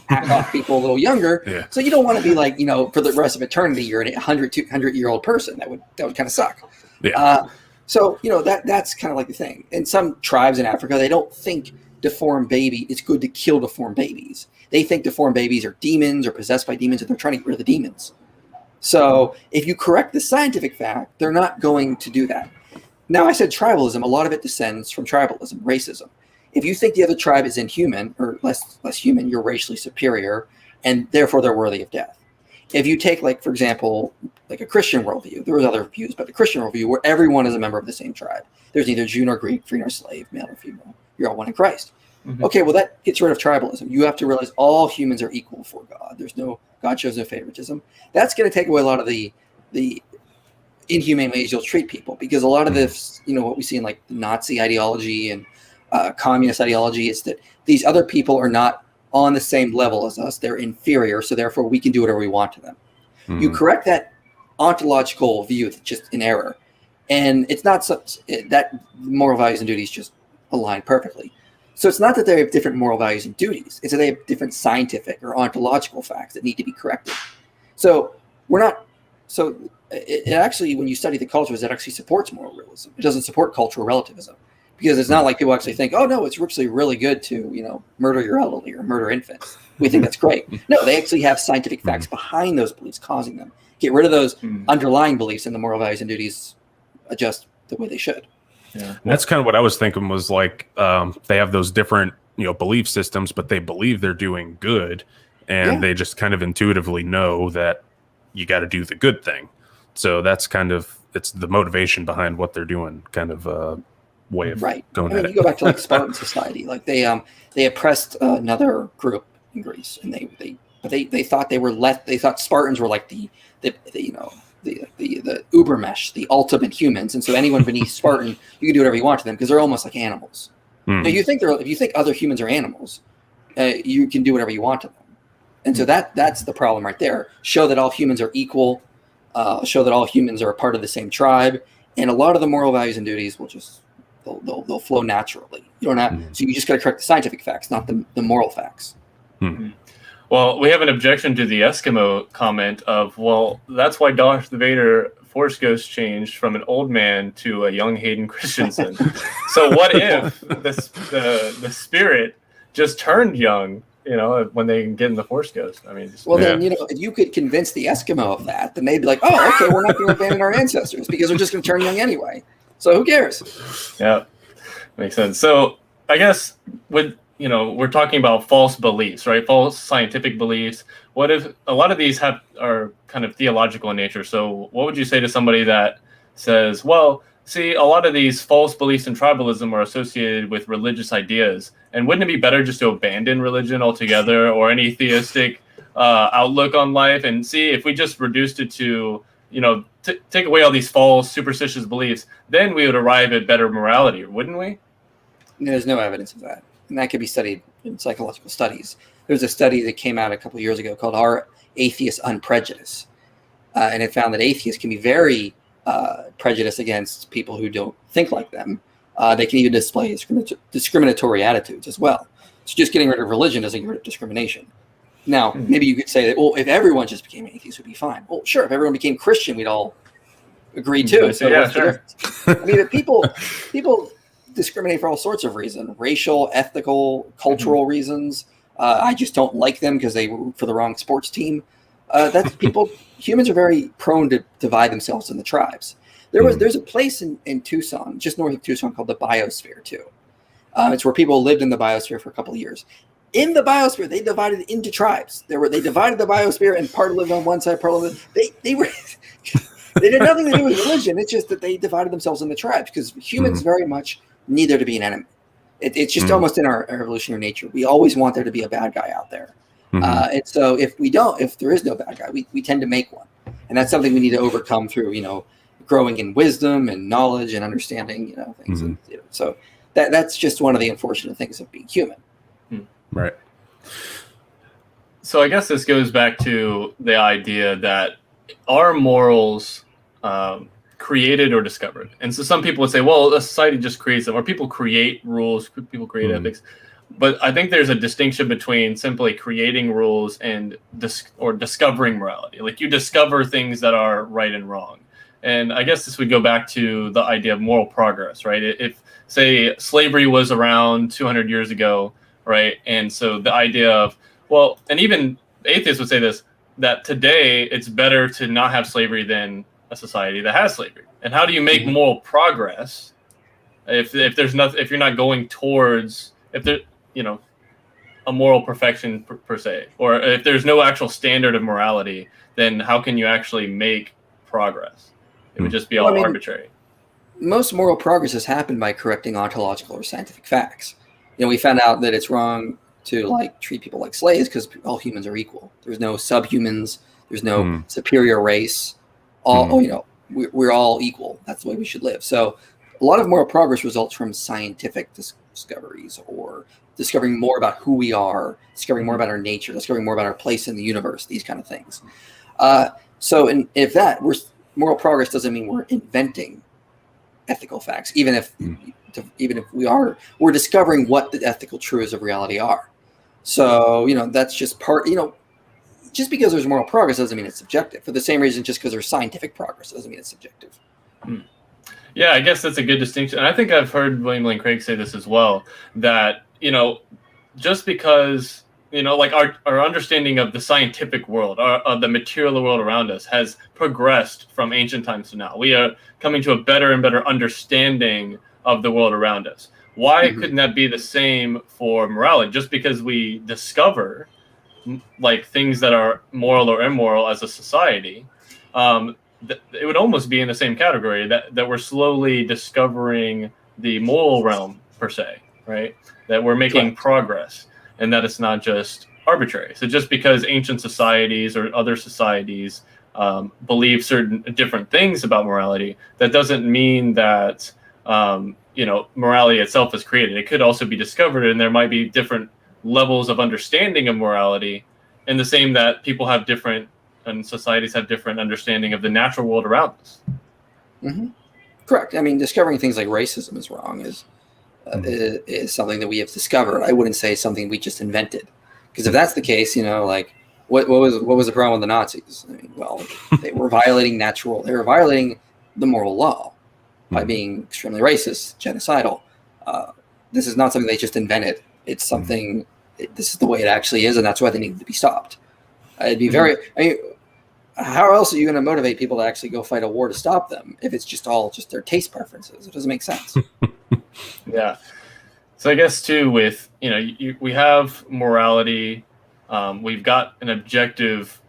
hack off people a little younger. Yeah. So you don't want to be like, for the rest of eternity, you're a 100-year-old person. That would kind of suck. Yeah. So that's kind of like the thing. In some tribes in Africa, they don't think it's good to kill deformed babies. They think deformed babies are demons or possessed by demons, and they're trying to get rid of the demons. So if you correct the scientific fact, they're not going to do that. Now, I said tribalism. A lot of it descends from tribalism, racism. If you think the other tribe is inhuman or less human, you're racially superior, and therefore they're worthy of death. If you take, for example, a Christian worldview, there was other views, but the Christian worldview where everyone is a member of the same tribe. There's neither Jew nor Greek, free nor slave, male or female. You're all one in Christ. Mm-hmm. Okay, well, that gets rid of tribalism. You have to realize all humans are equal before God. God shows no favoritism. That's going to take away a lot of the inhumane ways you'll treat people, because a lot of this, what we see in the Nazi ideology and communist ideology is that these other people are not on the same level as us. They're inferior, so therefore we can do whatever we want to them. Mm-hmm. You correct that ontological view that's just in error, and it's not that moral values and duties just align perfectly. So it's not that they have different moral values and duties. It's that they have different scientific or ontological facts that need to be corrected. So it actually, when you study the cultures, it actually supports moral realism. It doesn't support cultural relativism, because it's not like people actually think, oh no, it's actually really good to murder your elderly or murder infants. We think that's great. No, they actually have scientific facts behind those beliefs causing them. Get rid of those underlying beliefs, and the moral values and duties adjust the way they should. Yeah, and that's kind of what I was thinking, was they have those different belief systems, but they believe they're doing good, and they just kind of intuitively know that you got to do the good thing. So that's it's the motivation behind what they're doing, kind of way of going at it. You go back to Spartan society, they oppressed another group in Greece, and they thought they thought Spartans were like the Ubermesh, the ultimate humans, and so anyone beneath Spartan, you can do whatever you want to them, because they're almost like animals. Now, if you think other humans are animals, you can do whatever you want to them, and so that's the problem right there. Show that all humans are equal. Show that all humans are a part of the same tribe, and a lot of the moral values and duties will just they'll flow naturally. You don't have so you just got to correct the scientific facts, not the moral facts. Mm-hmm. Well, we have an objection to the Eskimo comment of, well, that's why Darth Vader Force Ghost changed from an old man to a young Hayden Christensen. So what if the spirit just turned young, when they get in the Force Ghost? I mean, then, if you could convince the Eskimo of that, then they'd be like, oh, okay, we're not going to abandon our ancestors because they're just going to turn young anyway. So who cares? Yeah, makes sense. So I guess we're talking about false beliefs, right? False scientific beliefs. What if a lot of these are kind of theological in nature? So what would you say to somebody that says, well, see, a lot of these false beliefs in tribalism are associated with religious ideas, and wouldn't it be better just to abandon religion altogether, or any theistic outlook on life, and see if we just reduced it to, take away all these false superstitious beliefs, then we would arrive at better morality, wouldn't we? There's no evidence of that. And that could be studied in psychological studies. There's a study that came out a couple of years ago called Are Atheists Unprejudiced? And it found that atheists can be very prejudiced against people who don't think like them. They can even display discriminatory attitudes as well. So just getting rid of religion doesn't get rid of discrimination. Now, maybe you could say that, well, if everyone just became atheists, it would be fine. Well, sure, if everyone became Christian, we'd all agree too. So yeah, sure. I mean, people discriminate for all sorts of reasons: racial, ethical, cultural reasons. I just don't like them because they root for the wrong sports team. That's people. Humans are very prone to divide themselves into tribes. There's a place in Tucson, just north of Tucson, called the Biosphere too. It's where people lived in the biosphere for a couple of years. In the biosphere, they divided into tribes. They divided the biosphere, and part lived on one side, part lived. They were. They did nothing to do with religion. It's just that they divided themselves into tribes because humans very much need there to be an enemy. It's just almost in our evolutionary nature. We always want there to be a bad guy out there. And so if there is no bad guy, we tend to make one. And that's something we need to overcome through, growing in wisdom and knowledge and understanding, things. And, so that's just one of the unfortunate things of being human. Right. So I guess this goes back to the idea that are morals created or discovered? And so some people would say, well, a society just creates them, or people create rules, people create ethics. But I think there's a distinction between simply creating rules and discovering morality. Like, you discover things that are right and wrong. And I guess this would go back to the idea of moral progress, right? If, say, slavery was around 200 years ago, right? And so the idea of, well, and even atheists would say this, that today it's better to not have slavery than a society that has slavery. And how do you make moral progress if you're not going towards, if there, a moral perfection per se, or if there's no actual standard of morality, then how can you actually make progress? It would just be all arbitrary. Most moral progress has happened by correcting ontological or scientific facts. We found out that it's wrong to treat people like slaves because all humans are equal. There's no subhumans. There's no superior race. We're all equal. That's the way we should live. So a lot of moral progress results from scientific discoveries, or discovering more about who we are, discovering more about our nature, discovering more about our place in the universe, these kind of things. Moral progress doesn't mean we're inventing ethical facts, even if we're discovering what the ethical truths of reality are. So, that's just part, just because there's moral progress doesn't mean it's subjective. For the same reason, just because there's scientific progress doesn't mean it's subjective. Yeah, I guess that's a good distinction. And I think I've heard William Lane Craig say this as well, that, just because, our understanding of the scientific world, of the material world around us, has progressed from ancient times to now. We are coming to a better and better understanding of the world around us. Why couldn't that be the same for morality? Just because we discover things that are moral or immoral as a society, it would almost be in the same category, that we're slowly discovering the moral realm per se, right? That we're making progress, and that it's not just arbitrary. So just because ancient societies or other societies believe certain different things about morality, that doesn't mean that morality itself is created. It could also be discovered, and there might be different levels of understanding of morality, and the same that people have different, and societies have different understanding of the natural world around us. Correct. I mean, discovering things like racism is wrong is something that we have discovered. I wouldn't say something we just invented, because if that's the case, what was the problem with the Nazis? I mean, well, they were violating the moral law by being extremely racist, genocidal. This is not something they just invented. It's something. This is the way it actually is, and that's why they need to be stopped. It'd be very. I mean, how else are you going to motivate people to actually go fight a war to stop them if it's just their taste preferences? It doesn't make sense. Yeah. So I guess too, with we have morality, we've got an objective.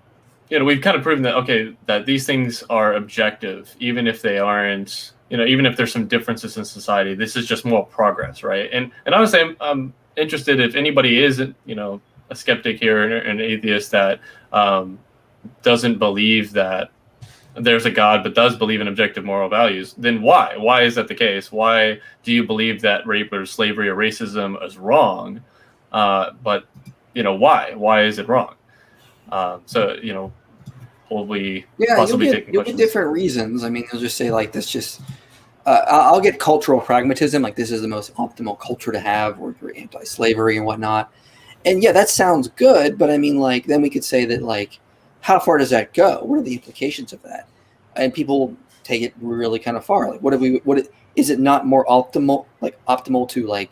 We've kind of proven that these things are objective, even if they aren't. Even if there's some differences in society, this is just moral progress, right? And honestly, I'm interested if anybody is a skeptic here and an atheist that doesn't believe that there's a God but does believe in objective moral values, then why is that the case? Why do you believe that rape or slavery or racism is wrong? But why is it wrong? Will we possibly take questions? You'll get different reasons. I mean, they'll just say this just I'll get cultural pragmatism, this is the most optimal culture to have, or you're anti-slavery and whatnot. And yeah, that sounds good, but I mean, then we could say that, how far does that go? What are the implications of that? And people take it really kind of far. Is it not more optimal to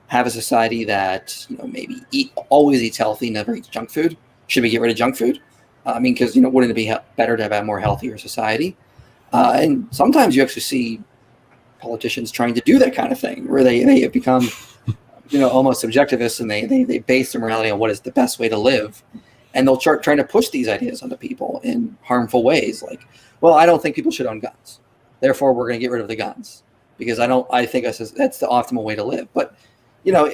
have a society that maybe always eats healthy, never eats junk food? Should we get rid of junk food? I mean, because wouldn't it be better to have a more healthier society? And sometimes you actually see politicians trying to do that kind of thing, where they have become almost subjectivists, and they base their morality on what is the best way to live, and they'll start trying to push these ideas onto people in harmful ways. I don't think people should own guns, therefore we're going to get rid of the guns, because I think that's the optimal way to live. But you know,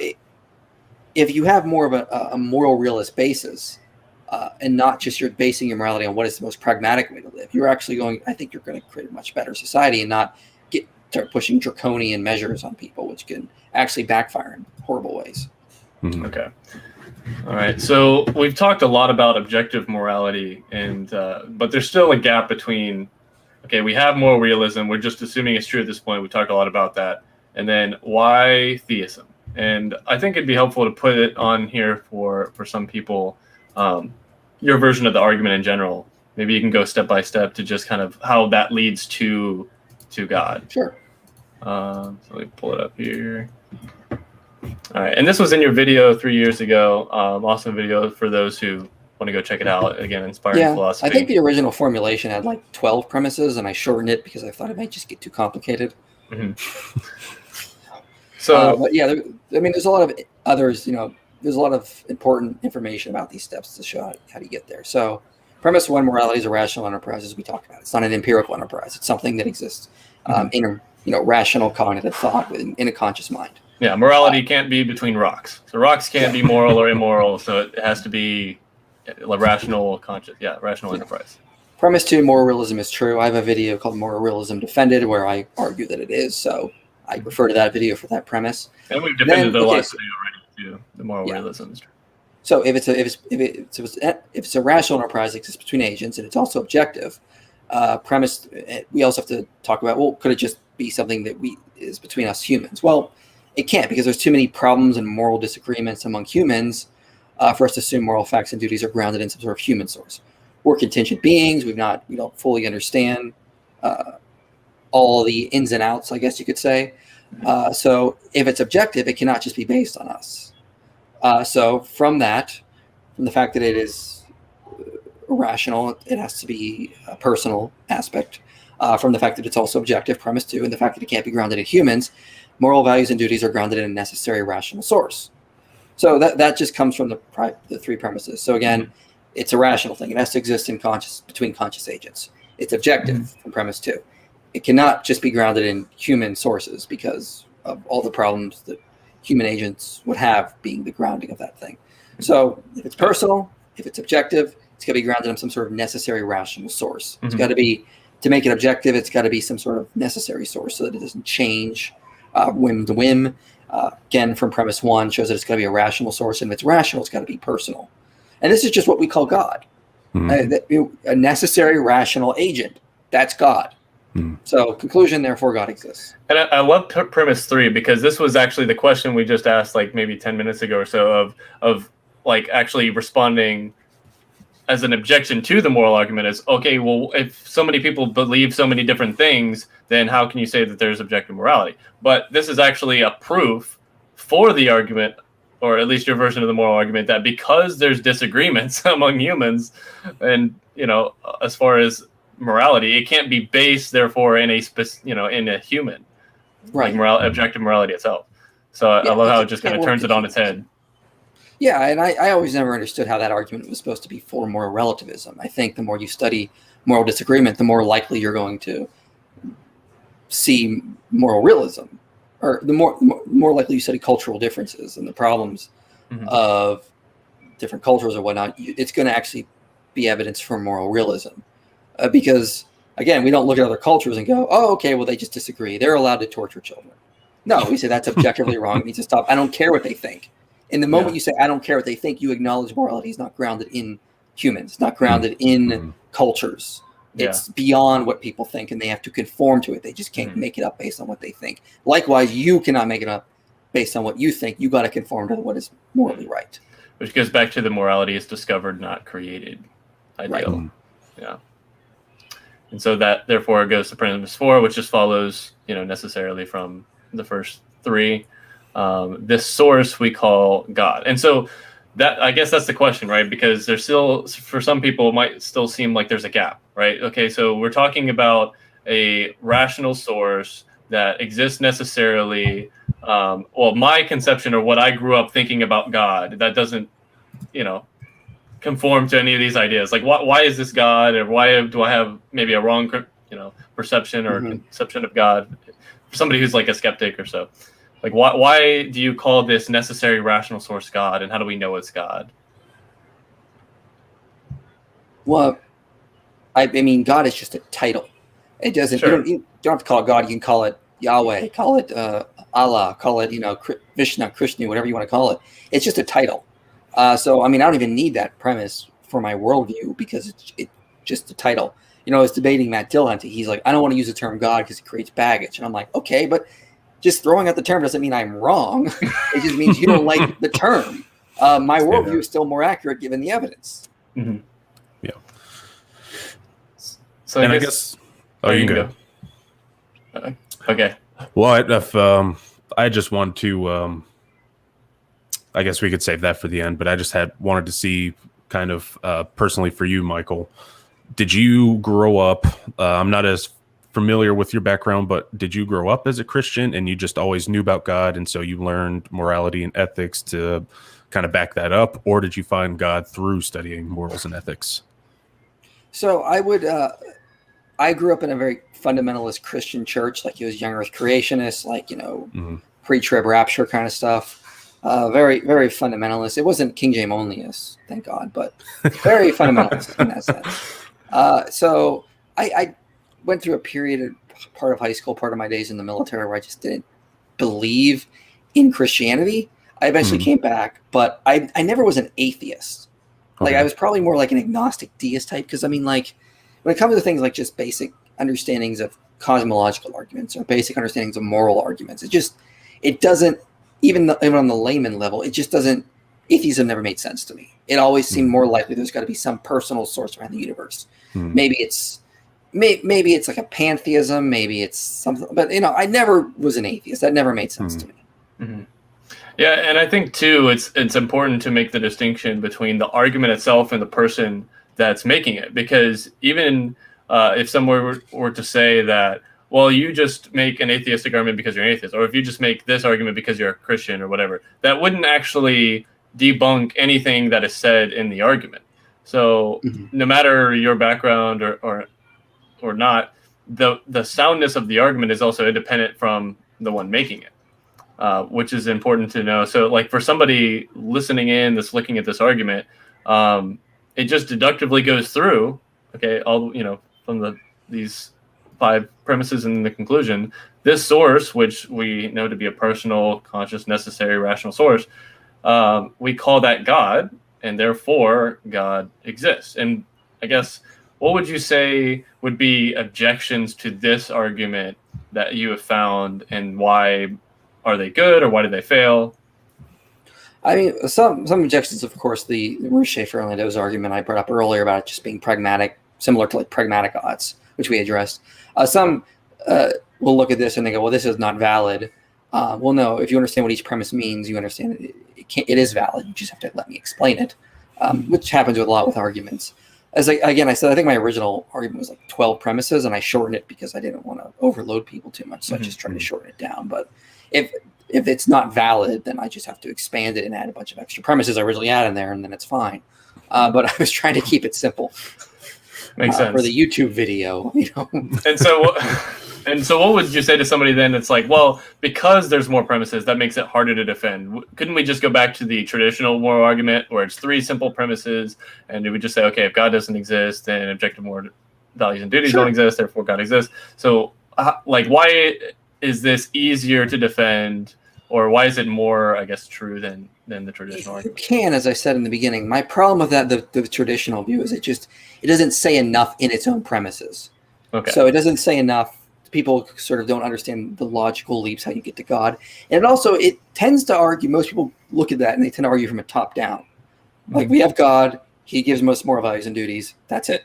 if you have more of a moral realist basis, and not just you're basing your morality on what is the most pragmatic way to live, you're actually I think you're going to create a much better society and not start pushing draconian measures on people, which can actually backfire in horrible ways. Mm-hmm. Okay. All right. So we've talked a lot about objective morality, and but there's still a gap between, okay, we have moral realism. We're just assuming it's true at this point. We talked a lot about that. And then why theism? And I think it'd be helpful to put it on here for some people, your version of the argument in general. Maybe you can go step by step to just kind of how that leads to God. Sure. So let me pull it up here. All right, and this was in your video 3 years ago. Awesome video for those who want to go check it out. Again, Inspiring Philosophy. I think the original formulation had like 12 premises, and I shortened it because I thought it might just get too complicated. Mm-hmm. So, but yeah, there's a lot of others. There's a lot of important information about these steps to show how to get there. So, premise one: morality is a rational enterprise, as we talked about. It's not an empirical enterprise. It's something that exists in rational cognitive thought in a conscious mind. Yeah, morality can't be between rocks. So rocks can't be moral or immoral. So it has to be a rational, rational enterprise. Premise two: moral realism is true. I have a video called "Moral Realism Defended" where I argue that it is. So I refer to that video for that premise. And we've defended the last video already too. The moral realism is true. So if it's a rational enterprise that exists between agents and it's also objective, premise, we also have to talk about, well, could it just be something that is between us humans? Well, it can't, because there's too many problems and moral disagreements among humans for us to assume moral facts and duties are grounded in some sort of human source. We're contingent beings. We don't fully understand all the ins and outs, I guess you could say. So if it's objective, it cannot just be based on us. So from the fact that it is irrational, it has to be a personal aspect. From the fact that it's also objective, premise two, and the fact that it can't be grounded in humans, moral values and duties are grounded in a necessary rational source. So that just comes from the three premises. So again, it's a rational thing. It has to exist between conscious agents. It's objective from premise two. It cannot just be grounded in human sources because of all the problems that human agents would have being the grounding of that thing. So if it's personal, if it's objective, it's got to be grounded in some sort of necessary rational source. It's got to be, to make it objective, it's got to be some sort of necessary source so that it doesn't change whim to whim. Again, from premise one, shows that it's got to be a rational source, and if it's rational, it's got to be personal. And this is just what we call God. A necessary rational agent. That's God. So conclusion, therefore, God exists. And I love premise three, because this was actually the question we just asked like maybe 10 minutes ago or so of like actually responding as an objection to the moral argument is, okay, well, if so many people believe so many different things, then how can you say that there's objective morality? But this is actually a proof for the argument, or at least your version of the moral argument, that because there's disagreements among humans and, as far as morality, it can't be based, therefore, in a human, right? Like objective morality itself. So I love how it just kind of turns it on its head. Yeah, and I always never understood how that argument was supposed to be for moral relativism. I think the more you study moral disagreement, the more likely you're going to see moral realism, or the more likely you study cultural differences and the problems of different cultures or whatnot. It's going to actually be evidence for moral realism. Because, again, we don't look at other cultures and go, oh, okay, well, they just disagree. They're allowed to torture children. No, we say that's objectively wrong. It needs to stop. I don't care what they think. In the moment you say, I don't care what they think, you acknowledge morality is not grounded in humans, not grounded in cultures. It's beyond what people think, and they have to conform to it. They just can't make it up based on what they think. Likewise, you cannot make it up based on what you think. You got to conform to what is morally right. Which goes back to the morality is discovered, not created ideal. Right. Yeah. And so that therefore goes to premise 4, which just follows, necessarily from the first 3. This source we call God. And so that, I guess that's the question, right? Because there's still, for some people, it might still seem like there's a gap, right? Okay, so we're talking about a rational source that exists necessarily. My conception, or what I grew up thinking about God, that doesn't, conform to any of these ideas. Like, why is this God, or why do I have maybe a wrong, perception or conception of God? For somebody who's like a skeptic or so. Like, why do you call this necessary rational source God, and how do we know it's God? Well, I mean, God is just a title. It doesn't. Sure. You don't have to call it God. You can call it Yahweh, call it Allah, call it Vishnu, Krishna, whatever you want to call it. It's just a title. So I mean, I don't even need that premise for my worldview because it's just a title. I was debating Matt Dillhunty. He's like, I don't want to use the term God because it creates baggage, and I'm like, okay, but just throwing out the term doesn't mean I'm wrong. It just means you don't like the term. My worldview is still more accurate given the evidence. Mm-hmm. Yeah. So I guess you can go. Okay. Well, I just want to, I guess we could save that for the end, but I just wanted to see kind of personally for you, Michael, did you grow up, I'm not as familiar with your background, but did you grow up as a Christian and you just always knew about God and so you learned morality and ethics to kind of back that up, or did you find God through studying morals and ethics? So I grew up in a very fundamentalist Christian church, like it was young earth creationists, like, pre-trib rapture kind of stuff. Very, very fundamentalist. It wasn't King James onlyist, thank God, but very fundamentalist in that sense. So I went through a period, part of high school, part of my days in the military, where I just didn't believe in Christianity. I eventually came back, but I never was an atheist. Like I was probably more like an agnostic deist type, because I mean, like when it comes to things like just basic understandings of cosmological arguments or basic understandings of moral arguments, it doesn't, even on the layman level, it just doesn't. Atheism never made sense to me. It always seemed more likely there's got to be some personal source around the universe. Maybe it's like a pantheism, maybe it's something, but I never was an atheist. That never made sense to me. Mm-hmm. Yeah, and I think too, it's important to make the distinction between the argument itself and the person that's making it, because even if someone were to say that, well, you just make an atheistic argument because you're an atheist, or if you just make this argument because you're a Christian or whatever, that wouldn't actually debunk anything that is said in the argument. So no matter your background or not, the soundness of the argument is also independent from the one making it, which is important to know. So like for somebody listening in that's looking at this argument, it just deductively goes through, okay, all, from these 5 premises and the conclusion, this source, which we know to be a personal, conscious, necessary, rational source, we call that God, and therefore God exists. And I guess, what would you say would be objections to this argument that you have found, and why are they good, or why did they fail? I mean, some objections, of course, the Ruth Schaefer-Landeau's argument I brought up earlier about it just being pragmatic, similar to like pragmatic odds, which we addressed. Some will look at this and they go, well, this is not valid. Well, no, if you understand what each premise means, you understand it is valid. You just have to let me explain it, which happens with a lot with arguments. As I said, I think my original argument was like 12 premises, and I shortened it because I didn't want to overload people too much. So I just tried to shorten it down. But if it's not valid, then I just have to expand it and add a bunch of extra premises I originally added in there, and then it's fine. But I was trying to keep it simple. Makes sense. For the YouTube video, And so what would you say to somebody then that's like, well, because there's more premises, that makes it harder to defend? Couldn't we just go back to the traditional moral argument where it's 3 simple premises, and we would just say, okay, if God doesn't exist, then objective moral values and duties don't exist, therefore God exists. So why is this easier to defend, or why is it more, I guess, true than the traditional argument? You can, as I said in the beginning, my problem with that, the traditional view, is it doesn't say enough in its own premises. Okay. So it doesn't say enough. People sort of don't understand the logical leaps, how you get to God. And also it tends to argue, most people look at that and they tend to argue from a top down. Like, we have God, he gives us moral values and duties. That's it.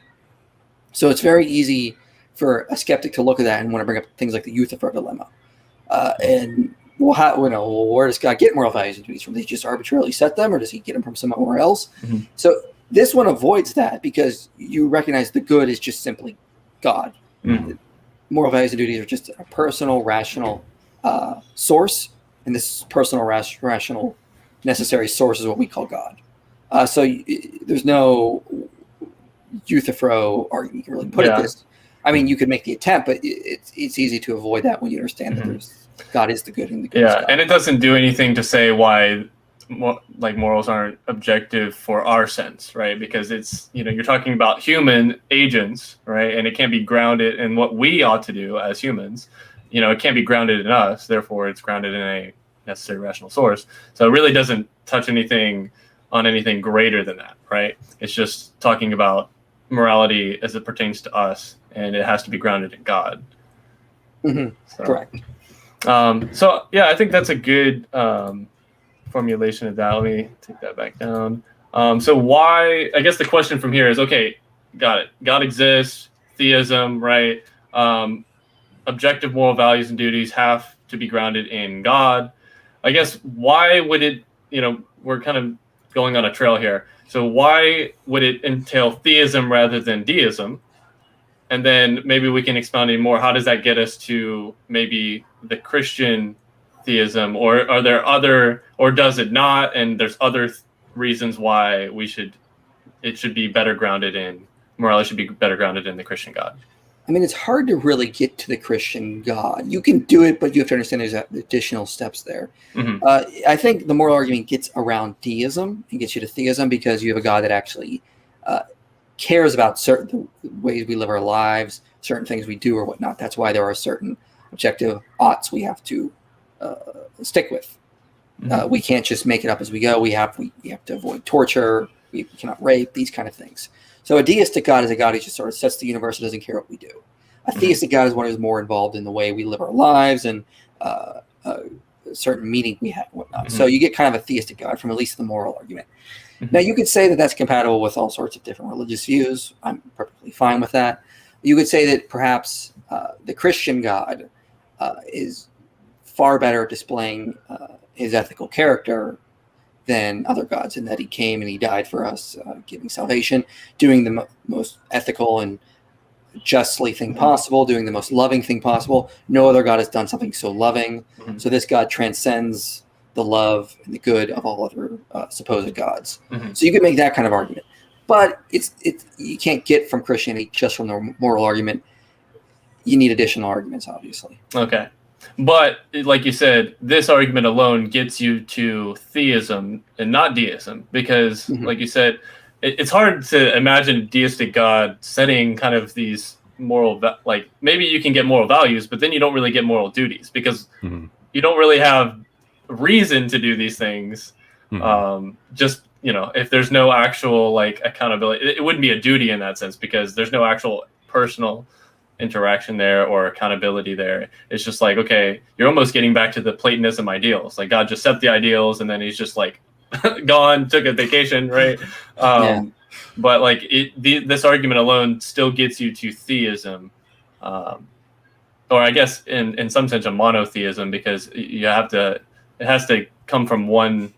So it's very easy for a skeptic to look at that and want to bring up things like the Euthyphro dilemma. Where does God get moral values and duties from? Does he just arbitrarily set them, or does he get them from somewhere else? So this one avoids that, because you recognize the good is just simply God. Moral values and duties are just a personal, rational source, and this personal, rational, necessary source is what we call God. So there's no Euthyphro argument you can really put at this. I mean, you could make the attempt, but it's easy to avoid that when you understand that there's God is the good and the good is God. And it doesn't do anything to say why morals aren't objective for our sense, right? Because it's, you're talking about human agents, right? And it can't be grounded in what we ought to do as humans. It can't be grounded in us. Therefore, it's grounded in a necessary rational source. So it really doesn't touch anything on anything greater than that, right? It's just talking about morality as it pertains to us, and it has to be grounded in God. Mm-hmm. So, correct. I think that's a good formulation of that. Let me take that back down. So why, I guess the question from here is, okay, got it. God exists, theism, right? Objective moral values and duties have to be grounded in God. I guess why would it, we're kind of going on a trail here. So why would it entail theism rather than deism? And then maybe we can expound even more. How does that get us to maybe the Christian theism, or are there other, or does it not? And there's other reasons why it should be better grounded in, morality should be better grounded in the Christian God. I mean, it's hard to really get to the Christian God. You can do it, but you have to understand there's additional steps there. Mm-hmm. I think the moral argument gets around deism and gets you to theism because you have a God that actually cares about certain ways we live our lives, certain things we do or whatnot. That's why there are certain objective oughts we have to stick with. Mm-hmm. We can't just make it up as we go. We have to avoid torture. We cannot rape, these kind of things. So a deistic God is a God who just sort of sets the universe and doesn't care what we do. A theistic God is one who's more involved in the way we live our lives and certain meaning we have and whatnot. Mm-hmm. So you get kind of a theistic God from at least the moral argument. Mm-hmm. Now, you could say that that's compatible with all sorts of different religious views. I'm perfectly fine with that. You could say that perhaps the Christian God is far better at displaying his ethical character than other gods, in that he came and he died for us, giving salvation, doing the most ethical and justly thing possible, doing the most loving thing possible. No other God has done something so loving. Mm-hmm. So this God transcends the love and the good of all other supposed gods. Mm-hmm. So you could make that kind of argument. But it's you can't get from Christianity just from the moral argument. You need additional arguments, obviously. Okay. But like you said, this argument alone gets you to theism and not deism, because like you said, it's hard to imagine a deistic God setting kind of these moral, like maybe you can get moral values, but then you don't really get moral duties, because you don't really have reason to do these things. Just, if there's no actual like accountability, it wouldn't be a duty in that sense, because there's no actual personal interaction there or accountability there. It's just like, okay, you're almost getting back to the Platonism ideals. Like God just set the ideals and then he's just like gone, took a vacation, right? But like this argument alone still gets you to theism, or I guess in some sense a monotheism, because it has to come from one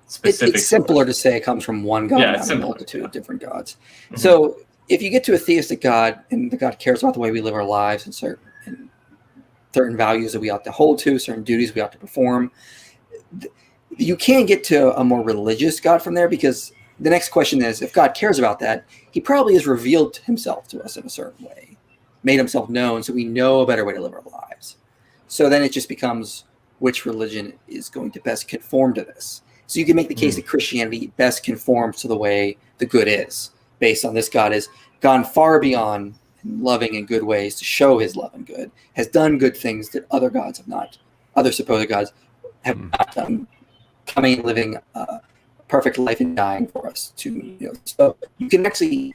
specific. It's simpler to say it comes from one God, not a multitude of different gods. Mm-hmm. So if you get to a theistic God and the God cares about the way we live our lives and certain values that we ought to hold to, certain duties we ought to perform, you can get to a more religious God from there, because the next question is, if God cares about that, he probably has revealed himself to us in a certain way, made himself known, so we know a better way to live our lives. So then it just becomes which religion is going to best conform to this. So you can make the case that Christianity best conforms to the way the good is, based on this God has gone far beyond loving in good ways to show his love and good, has done good things that other gods have not, other supposed gods have not done, coming and living a perfect life and dying for us so you can actually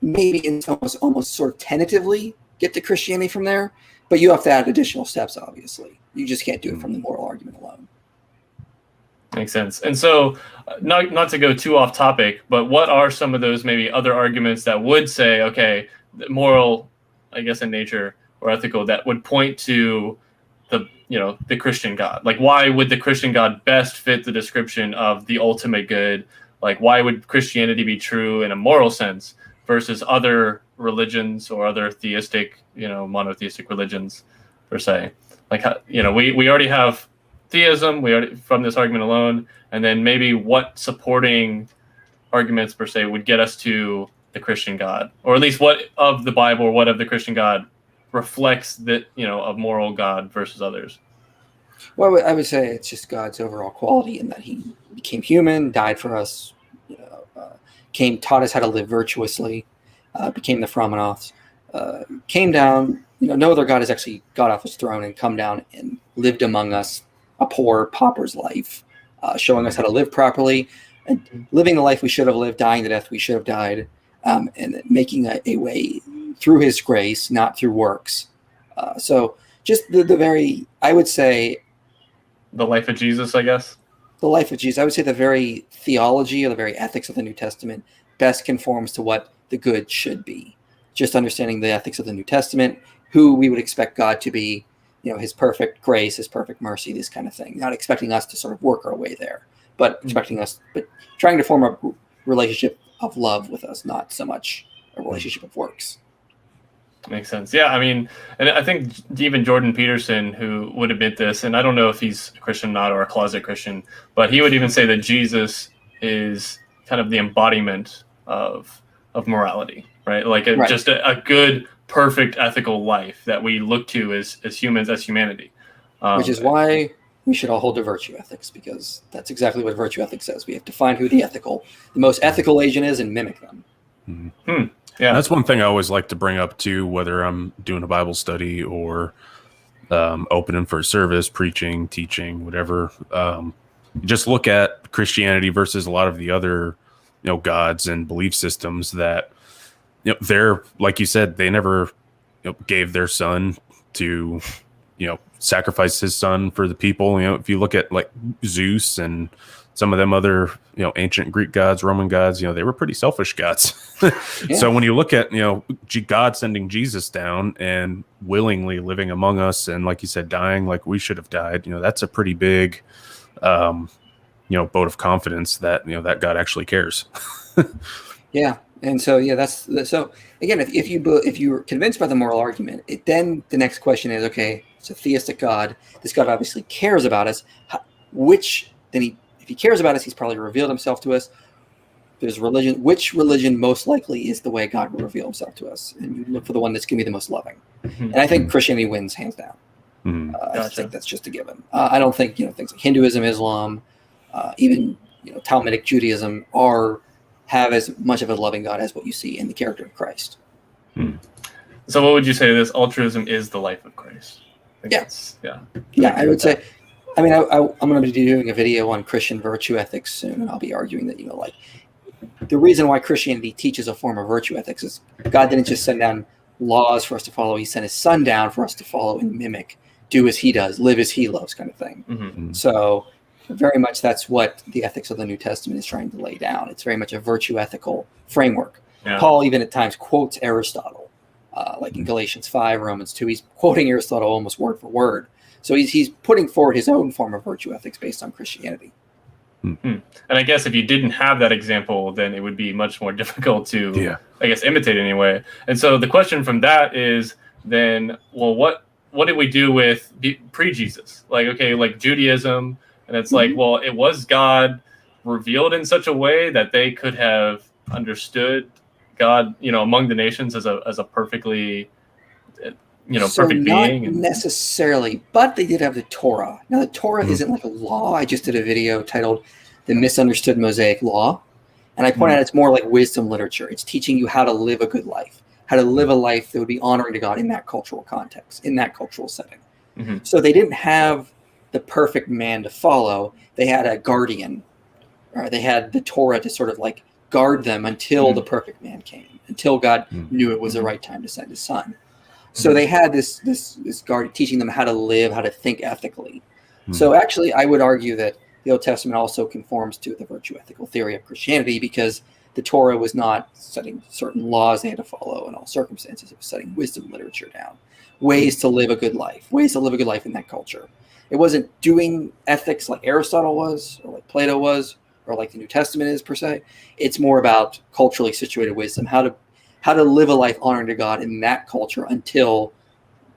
maybe in almost sort of tentatively get to Christianity from there, but you have to add additional steps, obviously. You just can't do it from the moral argument alone. Makes sense. And so not to go too off topic, but what are some of those maybe other arguments that would say, okay, moral, I guess in nature or ethical, that would point to the Christian God? Like, why would the Christian God best fit the description of the ultimate good? Like, why would Christianity be true in a moral sense versus other religions or other theistic, monotheistic religions per se? Like, we already have theism, from this argument alone, and then maybe what supporting arguments per se would get us to the Christian God, or at least what of the Bible or what of the Christian God reflects that, a moral God versus others? Well, I would say it's just God's overall quality in that he became human, died for us, taught us how to live virtuously, became the Frommonoths, came down. No other God has actually got off his throne and come down and lived among us a poor pauper's life, showing us how to live properly and living the life we should have lived, dying the death we should have died, and making a way through his grace, not through works. So just the very, I would say, the life of Jesus, I guess. The life of Jesus. I would say the very theology or the very ethics of the New Testament best conforms to what the good should be. Just understanding the ethics of the New Testament, who we would expect God to be, his perfect grace, his perfect mercy, this kind of thing. Not expecting us to sort of work our way there, but trying to form a relationship of love with us, not so much a relationship of works. Makes sense. Yeah, I mean, and I think even Jordan Peterson, who would admit this, and I don't know if he's a Christian or not, or a closet Christian, but he would even say that Jesus is kind of the embodiment of morality, right? Like just a good, perfect, ethical life that we look to as humans, as humanity. Which is why we should all hold to virtue ethics, because that's exactly what virtue ethics says. We have to find who the most ethical agent is and mimic them. Mm-hmm. Yeah, that's one thing I always like to bring up too, whether I'm doing a Bible study or opening for a service, preaching, teaching, whatever. Just look at Christianity versus a lot of the other, gods and belief systems that, they're, like you said, they never gave their son to, sacrifice his son for the people. If you look at like Zeus and some of them other, ancient Greek gods, Roman gods, they were pretty selfish gods. Yeah. So when you look at, God sending Jesus down and willingly living among us and, like you said, dying like we should have died, that's a pretty big, vote of confidence that, that God actually cares. Yeah. And so, so again, if you're convinced by the moral argument, then the next question is, okay, it's a theistic God. This God obviously cares about us. If he cares about us, he's probably revealed himself to us. There's religion. Which religion most likely is the way God will reveal himself to us? And you look for the one that's going to be the most loving. Mm-hmm. And I think Christianity wins hands down. Mm-hmm. Gotcha. I think that's just a given. I don't think things like Hinduism, Islam, even Talmudic Judaism have as much of a loving God as what you see in the character of Christ. Hmm. So what would you say to this? Altruism is the life of Christ. I would say. I mean, I'm going to be doing a video on Christian virtue ethics soon, and I'll be arguing that, the reason why Christianity teaches a form of virtue ethics is God didn't just send down laws for us to follow. He sent his son down for us to follow and mimic, do as he does, live as he loves, kind of thing. Mm-hmm. So very much that's what the ethics of the New Testament is trying to lay down. It's very much a virtue ethical framework. Yeah. Paul even at times quotes Aristotle, like in Galatians 5, Romans 2. He's quoting Aristotle almost word for word. So he's putting forward his own form of virtue ethics based on Christianity. Mm-hmm. And I guess if you didn't have that example, then it would be much more difficult to, I guess, imitate anyway. And so the question from that is then, well, what did we do with pre-Jesus? Like Judaism, and it's like, well, it was God revealed in such a way that they could have understood God, among the nations as a perfectly perfect being. Not necessarily, but they did have the Torah. Now, the Torah isn't like a law. I just did a video titled The Misunderstood Mosaic Law. And I point out it's more like wisdom literature. It's teaching you how to live a good life, how to live a life that would be honoring to God in that cultural context, in that cultural setting. Mm-hmm. So they didn't have the perfect man to follow. They had a guardian. Or they had the Torah to sort of like guard them until the perfect man came, until God knew it was the right time to send his son. So they had this guard teaching them how to live, how to think ethically. So actually, I would argue that the Old Testament also conforms to the virtue ethical theory of Christianity, because the Torah was not setting certain laws they had to follow in all circumstances. It was setting wisdom literature down, ways to live a good life, in that culture. It wasn't doing ethics like Aristotle was, or like Plato was, or like the New Testament is per se. It's more about culturally situated wisdom, how to live a life honoring to God in that culture until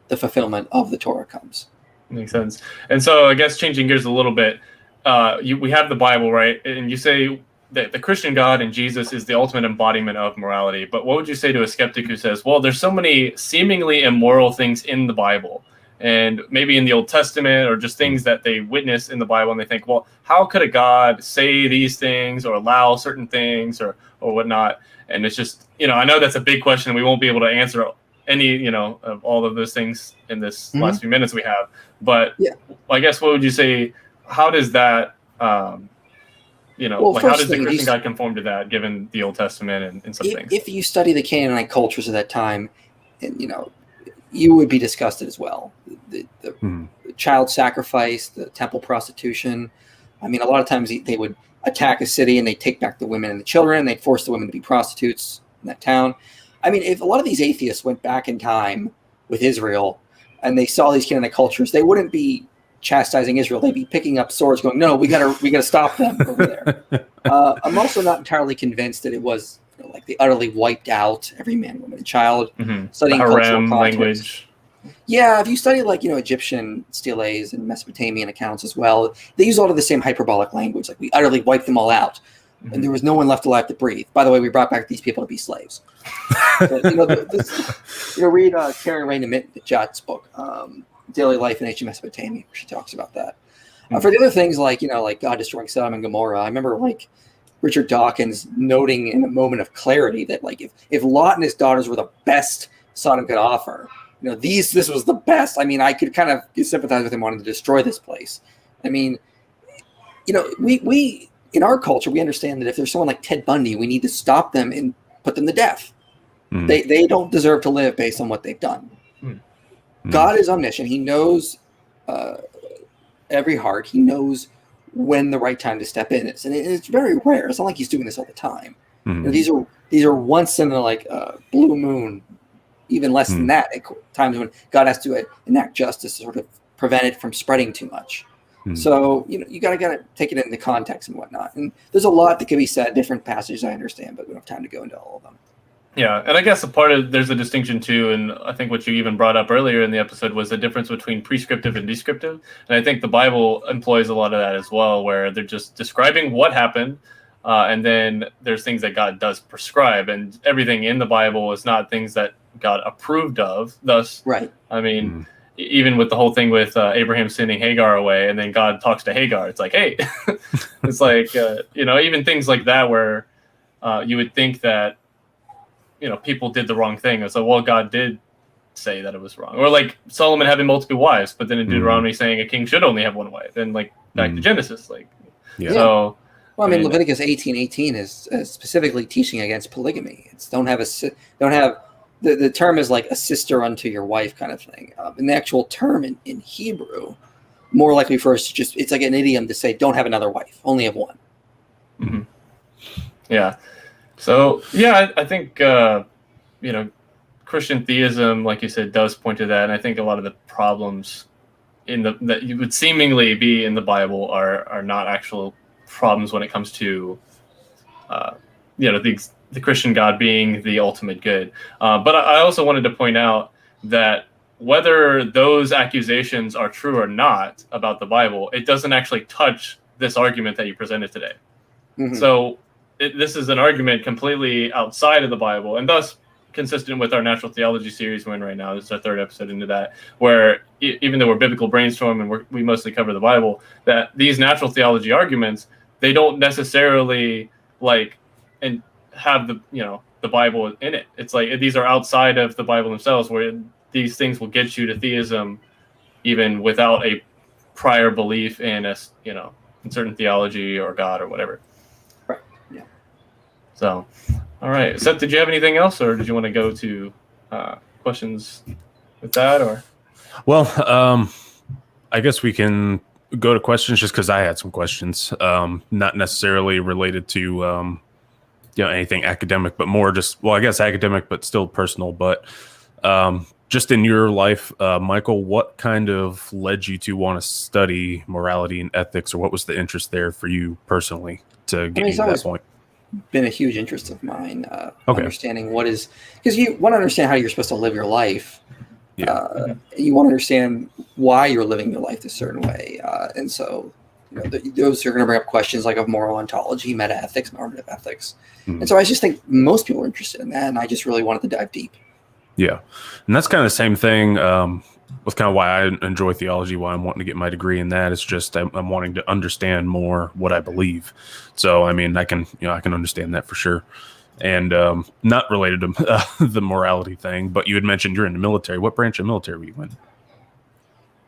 the fulfillment of the Torah comes. Makes sense. And so I guess changing gears a little bit, we have the Bible, right? And you say the Christian God and Jesus is the ultimate embodiment of morality. But what would you say to a skeptic who says, well, there's so many seemingly immoral things in the Bible, and maybe in the Old Testament, or just things that they witness in the Bible, and they think, well, how could a God say these things or allow certain things or whatnot? And it's just, I know that's a big question. We won't be able to answer any, of all of those things in this last few minutes we have. But I guess what would you say? How does that, how does the Christian God conform to that, given the Old Testament and some things? If you study the Canaanite cultures of that time, and you would be disgusted as well. The child sacrifice, the temple prostitution. I mean, a lot of times they would attack a city and they take back the women and the children. And they'd force the women to be prostitutes in that town. I mean, if a lot of these atheists went back in time with Israel and they saw these Canaanite cultures, they wouldn't be chastising Israel. They'd be picking up swords going, no, we gotta stop them over there. I'm also not entirely convinced that it was like they utterly wiped out every man, woman, and child. Studying cultural language. Yeah, if you study Egyptian steles and Mesopotamian accounts as well, they use a lot of the same hyperbolic language. Like, we utterly wiped them all out, and there was no one left alive to breathe. By the way, we brought back these people to be slaves. But, read Karen Raina Jat's book, Daily Life in Ancient Mesopotamia, where she talks about that. For the other things like God destroying Sodom and Gomorrah, I remember Richard Dawkins noting in a moment of clarity that if Lot and his daughters were the best Sodom could offer, this was the best. I mean, I could kind of sympathize with him wanting to destroy this place. I mean, we in our culture, we understand that if there's someone like Ted Bundy, we need to stop them and put them to death. They don't deserve to live based on what they've done. God is omniscient. He knows every heart. He knows when the right time to step in is, and it's very rare. It's not like he's doing this all the time. These are once in a blue moon, even less than that, at times when God has to enact justice to sort of prevent it from spreading too much. So you gotta take it into context and whatnot. And there's a lot that could be said, different passages I understand, but we don't have time to go into all of them. Yeah, and I guess there's a distinction too, and I think what you even brought up earlier in the episode was the difference between prescriptive and descriptive. And I think the Bible employs a lot of that as well, where they're just describing what happened, and then there's things that God does prescribe, and everything in the Bible is not things that God approved of. Thus, right. I mean, even with the whole thing with Abraham sending Hagar away, and then God talks to Hagar, it's like, hey, it's like, even things like that where you would think that, people did the wrong thing. It's like, well, God did say that it was wrong. Or like Solomon having multiple wives, but then in Deuteronomy saying a king should only have one wife. Then back to Genesis. So, well, I mean, Leviticus 18:18 is specifically teaching against polygamy. It's don't have the term is like a sister unto your wife kind of thing. And the actual term in Hebrew more likely refers to it's like an idiom to say don't have another wife, only have one. Yeah. So, I think, Christian theism, like you said, does point to that. And I think a lot of the problems that you would seemingly be in the Bible are not actual problems when it comes to, the Christian God being the ultimate good. But I also wanted to point out that whether those accusations are true or not about the Bible, it doesn't actually touch this argument that you presented today. So, this is an argument completely outside of the Bible, and thus consistent with our natural theology series we're in right now. This is our third episode into that, where even though we're biblical brainstorm and we mostly cover the Bible, that these natural theology arguments, they don't necessarily and have the Bible in it. It's like these are outside of the Bible themselves, where these things will get you to theism even without a prior belief in in certain theology or God or whatever. So, all right. Seth, did you have anything else, or did you want to go to questions with that? Or, well, I guess we can go to questions just because I had some questions, not necessarily related to anything academic, but more just I guess academic, but still personal. But just in your life, Michael, what kind of led you to want to study morality and ethics, or what was the interest there for you personally to get you to that point? Been a huge interest of mine, understanding what is, because you want to understand how you're supposed to live your life. You want to understand why you're living your life a certain way, and so those are going to bring up questions like of moral ontology, metaethics, normative ethics. And so I just think most people are interested in that, and I just really wanted to dive deep. Yeah, and that's kind of the same thing with kind of why I enjoy theology, why I'm wanting to get my degree in that. It's just I'm wanting to understand more what I believe. So I mean, I can understand that for sure. And not related to the morality thing, but you had mentioned you're in the military. What branch of military were you in?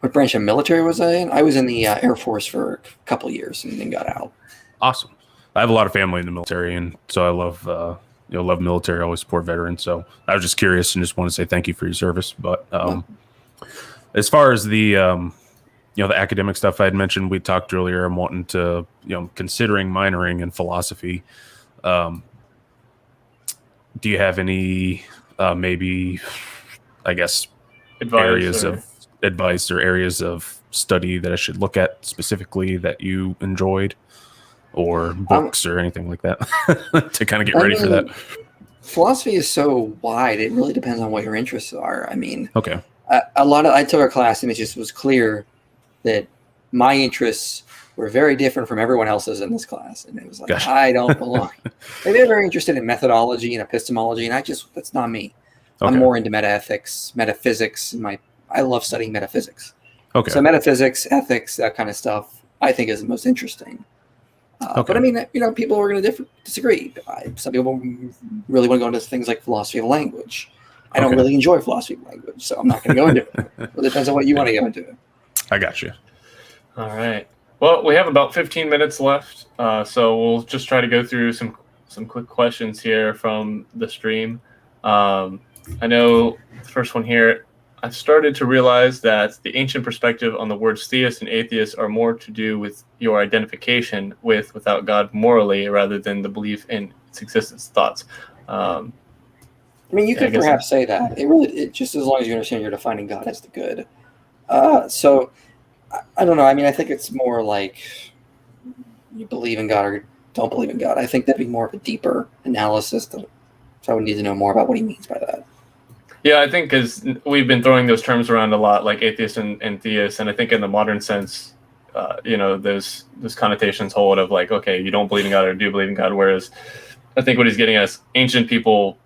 What branch of military was I in? I was in the Air Force for a couple of years and then got out. Awesome. I have a lot of family in the military, and so I love love military. I always support veterans. So I was just curious and just want to say thank you for your service. But as far as the the academic stuff I had mentioned, we talked earlier. I'm wanting to considering minoring in philosophy. Do you have any maybe, I guess, areas of advice or areas of study that I should look at specifically that you enjoyed, or books or anything like that to kind of get ready for that? Philosophy is so wide; it really depends on what your interests are. I mean, okay, I took a class and it just was clear that my interests were very different from everyone else's in this class, and it was like, gotcha. I don't belong. They're very interested in methodology and epistemology, and that's not me. Okay. I'm more into metaethics, metaphysics, and I love studying metaphysics. Okay. So metaphysics, ethics, that kind of stuff, I think is the most interesting. But I mean, people are going to disagree. Some people really want to go into things like philosophy of language. I don't really enjoy philosophy of language, so I'm not going to go into it. It depends on what you want to go into. I got you. All right. Well, we have about 15 minutes left, so we'll just try to go through some quick questions here from the stream. I know the first one here, I've started to realize that the ancient perspective on the words theist and atheist are more to do with your identification without God morally rather than the belief in its existence. Thoughts? I mean, you could perhaps say that. It just as long as you understand you're defining God as the good. So I don't know. I mean, I think it's more like you believe in God or don't believe in God. I think that'd be more of a deeper analysis. So I would need to know more about what he means by that. Yeah, I think because we've been throwing those terms around a lot, like atheist and theist, and I think in the modern sense, those connotations hold of like, okay, you don't believe in God or do believe in God, whereas I think what he's getting at is ancient people,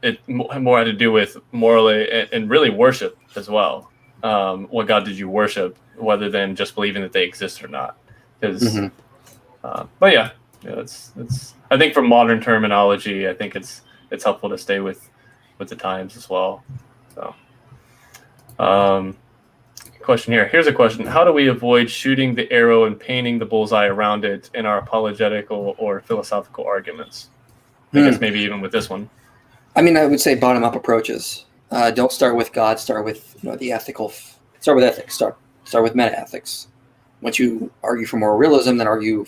it more had to do with morally and really worship as well. What God did you worship, rather than just believing that they exist or not? Because, but yeah, it's. I think for modern terminology, I think it's helpful to stay with the times as well. So, question here. Here's a question: how do we avoid shooting the arrow and painting the bullseye around it in our apologetical or philosophical arguments? I guess maybe even with this one. I mean, I would say bottom-up approaches. Don't start with God. Start with the ethical. Start with ethics. Start with metaethics. Once you argue for moral realism, then argue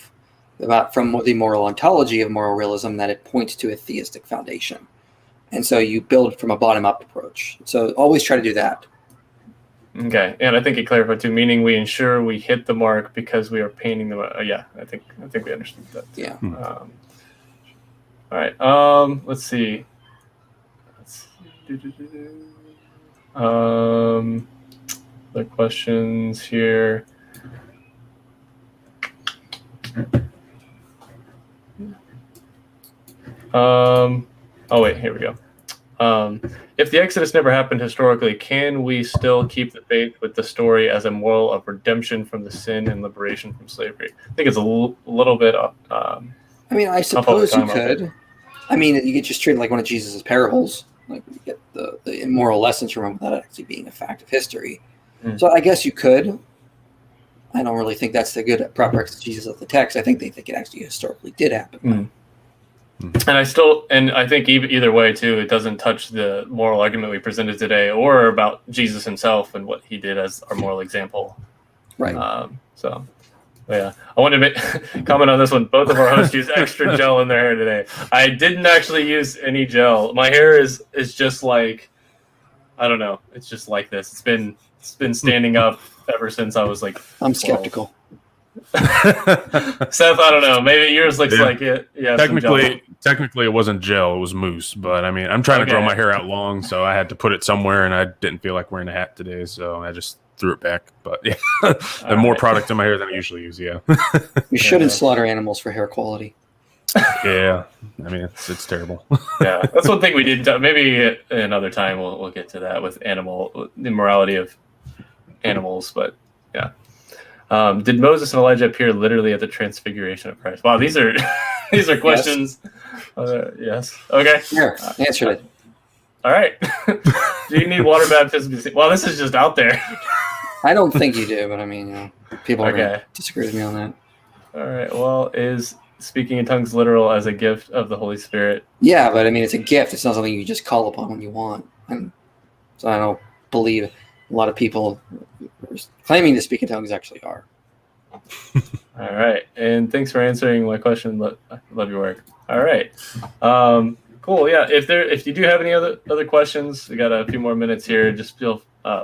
from the moral ontology of moral realism that it points to a theistic foundation. And so you build from a bottom-up approach. So always try to do that. Okay, and I think it clarified too, meaning we ensure we hit the mark because we are painting the. Yeah, I think we understood that. Yeah. All right. Let's see. The questions here. Oh wait, here we go. If the Exodus never happened historically, can we still keep the faith with the story as a moral of redemption from the sin and liberation from slavery? I think it's a little bit. I mean, I suppose you could. I mean, you could just treat it like one of Jesus' parables. Like you get the immoral lessons from without it actually being a fact of history. So I guess you could. I don't really think that's the good proper exegesis of the text. I think they think it actually historically did happen. And I think either way too, it doesn't touch the moral argument we presented today, or about Jesus himself and what he did as our moral example. Right. Yeah, I wanted to comment on this one. Both of our hosts used extra gel in their hair today. I didn't actually use any gel. My hair is just like, I don't know. It's just like this. It's been standing up ever since I was like. I'm skeptical. Seth, I don't know. Maybe yours looks like it. Yeah. Technically, it wasn't gel. It was mousse. But I mean, I'm trying to grow my hair out long, so I had to put it somewhere, and I didn't feel like wearing a hat today, so I just threw it back. But yeah, I have more product in my hair than I usually use. Yeah. You shouldn't slaughter animals for hair quality. Yeah, I mean it's terrible. Yeah, that's one thing we did. Maybe another time we'll get to that with the immorality of animals. But yeah, did Moses and Elijah appear literally at the transfiguration of Christ? Wow, these are these are questions. Yes. Okay. Here, answered it. All right. Do you need water baptism? Well, this is just out there. I don't think you do, but I mean, people are going to disagree with me on that. All right. Well, is speaking in tongues literal as a gift of the Holy Spirit? Yeah, but I mean, it's a gift. It's not something you just call upon when you want. And so I don't believe a lot of people claiming to speak in tongues actually are. All right. And thanks for answering my question. Love your work. All right. Cool. Yeah. If you do have any other questions, we got a few more minutes here. Just feel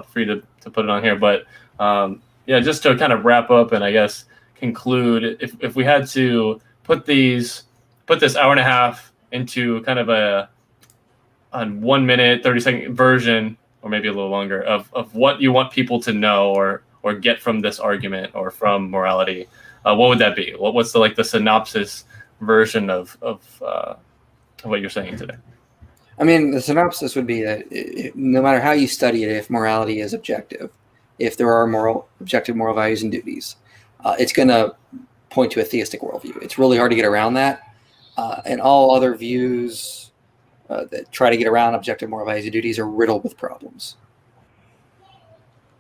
free to put it on here. But yeah, just to kind of wrap up and I guess conclude, if we had to put this hour and a half into kind of a 1 minute, 30-second version, or maybe a little longer, of what you want people to know or get from this argument or from morality, what would that be? What's the synopsis version of what you're saying today? I mean, the synopsis would be that no matter how you study it, if morality is objective, if there are objective moral values and duties, it's going to point to a theistic worldview. It's really hard to get around that. And all other views that try to get around objective moral values and duties are riddled with problems.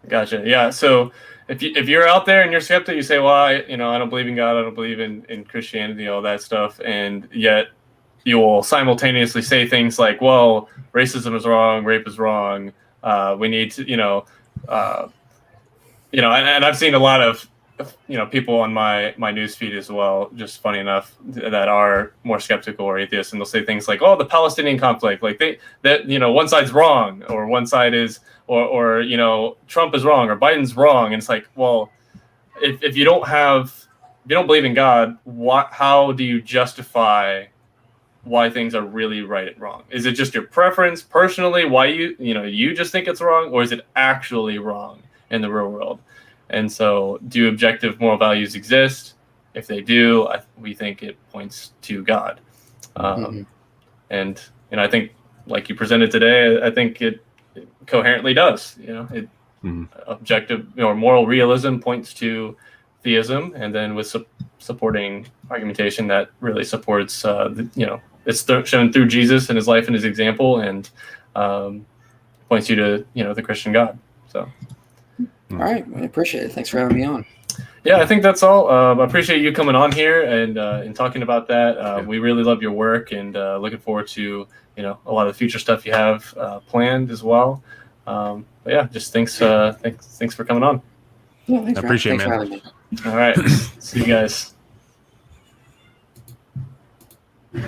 Gotcha. Yeah. So if you're out there and you're skeptic, you say, well, I don't believe in God. I don't believe in Christianity, all that stuff. And yet you will simultaneously say things like, well, racism is wrong. Rape is wrong. We need to, and I've seen a lot of, people on my news feed as well, just funny enough, that are more skeptical or atheists, and they'll say things like, oh, the Palestinian conflict, like one side's wrong, or one side is, or Trump is wrong, or Biden's wrong. And it's like, well, if you don't believe in God, how do you justify why things are really right and wrong? Is it just your preference personally, why you just think it's wrong, or is it actually wrong in the real world? And so, do objective moral values exist? If they do, we think it points to God. And I think, like you presented today, I think it coherently does. Objective or moral realism points to theism, and then with supporting argumentation that really supports, it's shown through Jesus and his life and his example, and points you to the Christian God. So. All right, I appreciate it. Thanks for having me on. Yeah, I think that's all. I appreciate you coming on here and talking about that. We really love your work, and looking forward to a lot of the future stuff you have planned as well. But yeah, just thanks for coming on. Yeah, thanks I appreciate it, man. For having me. All right, see you guys.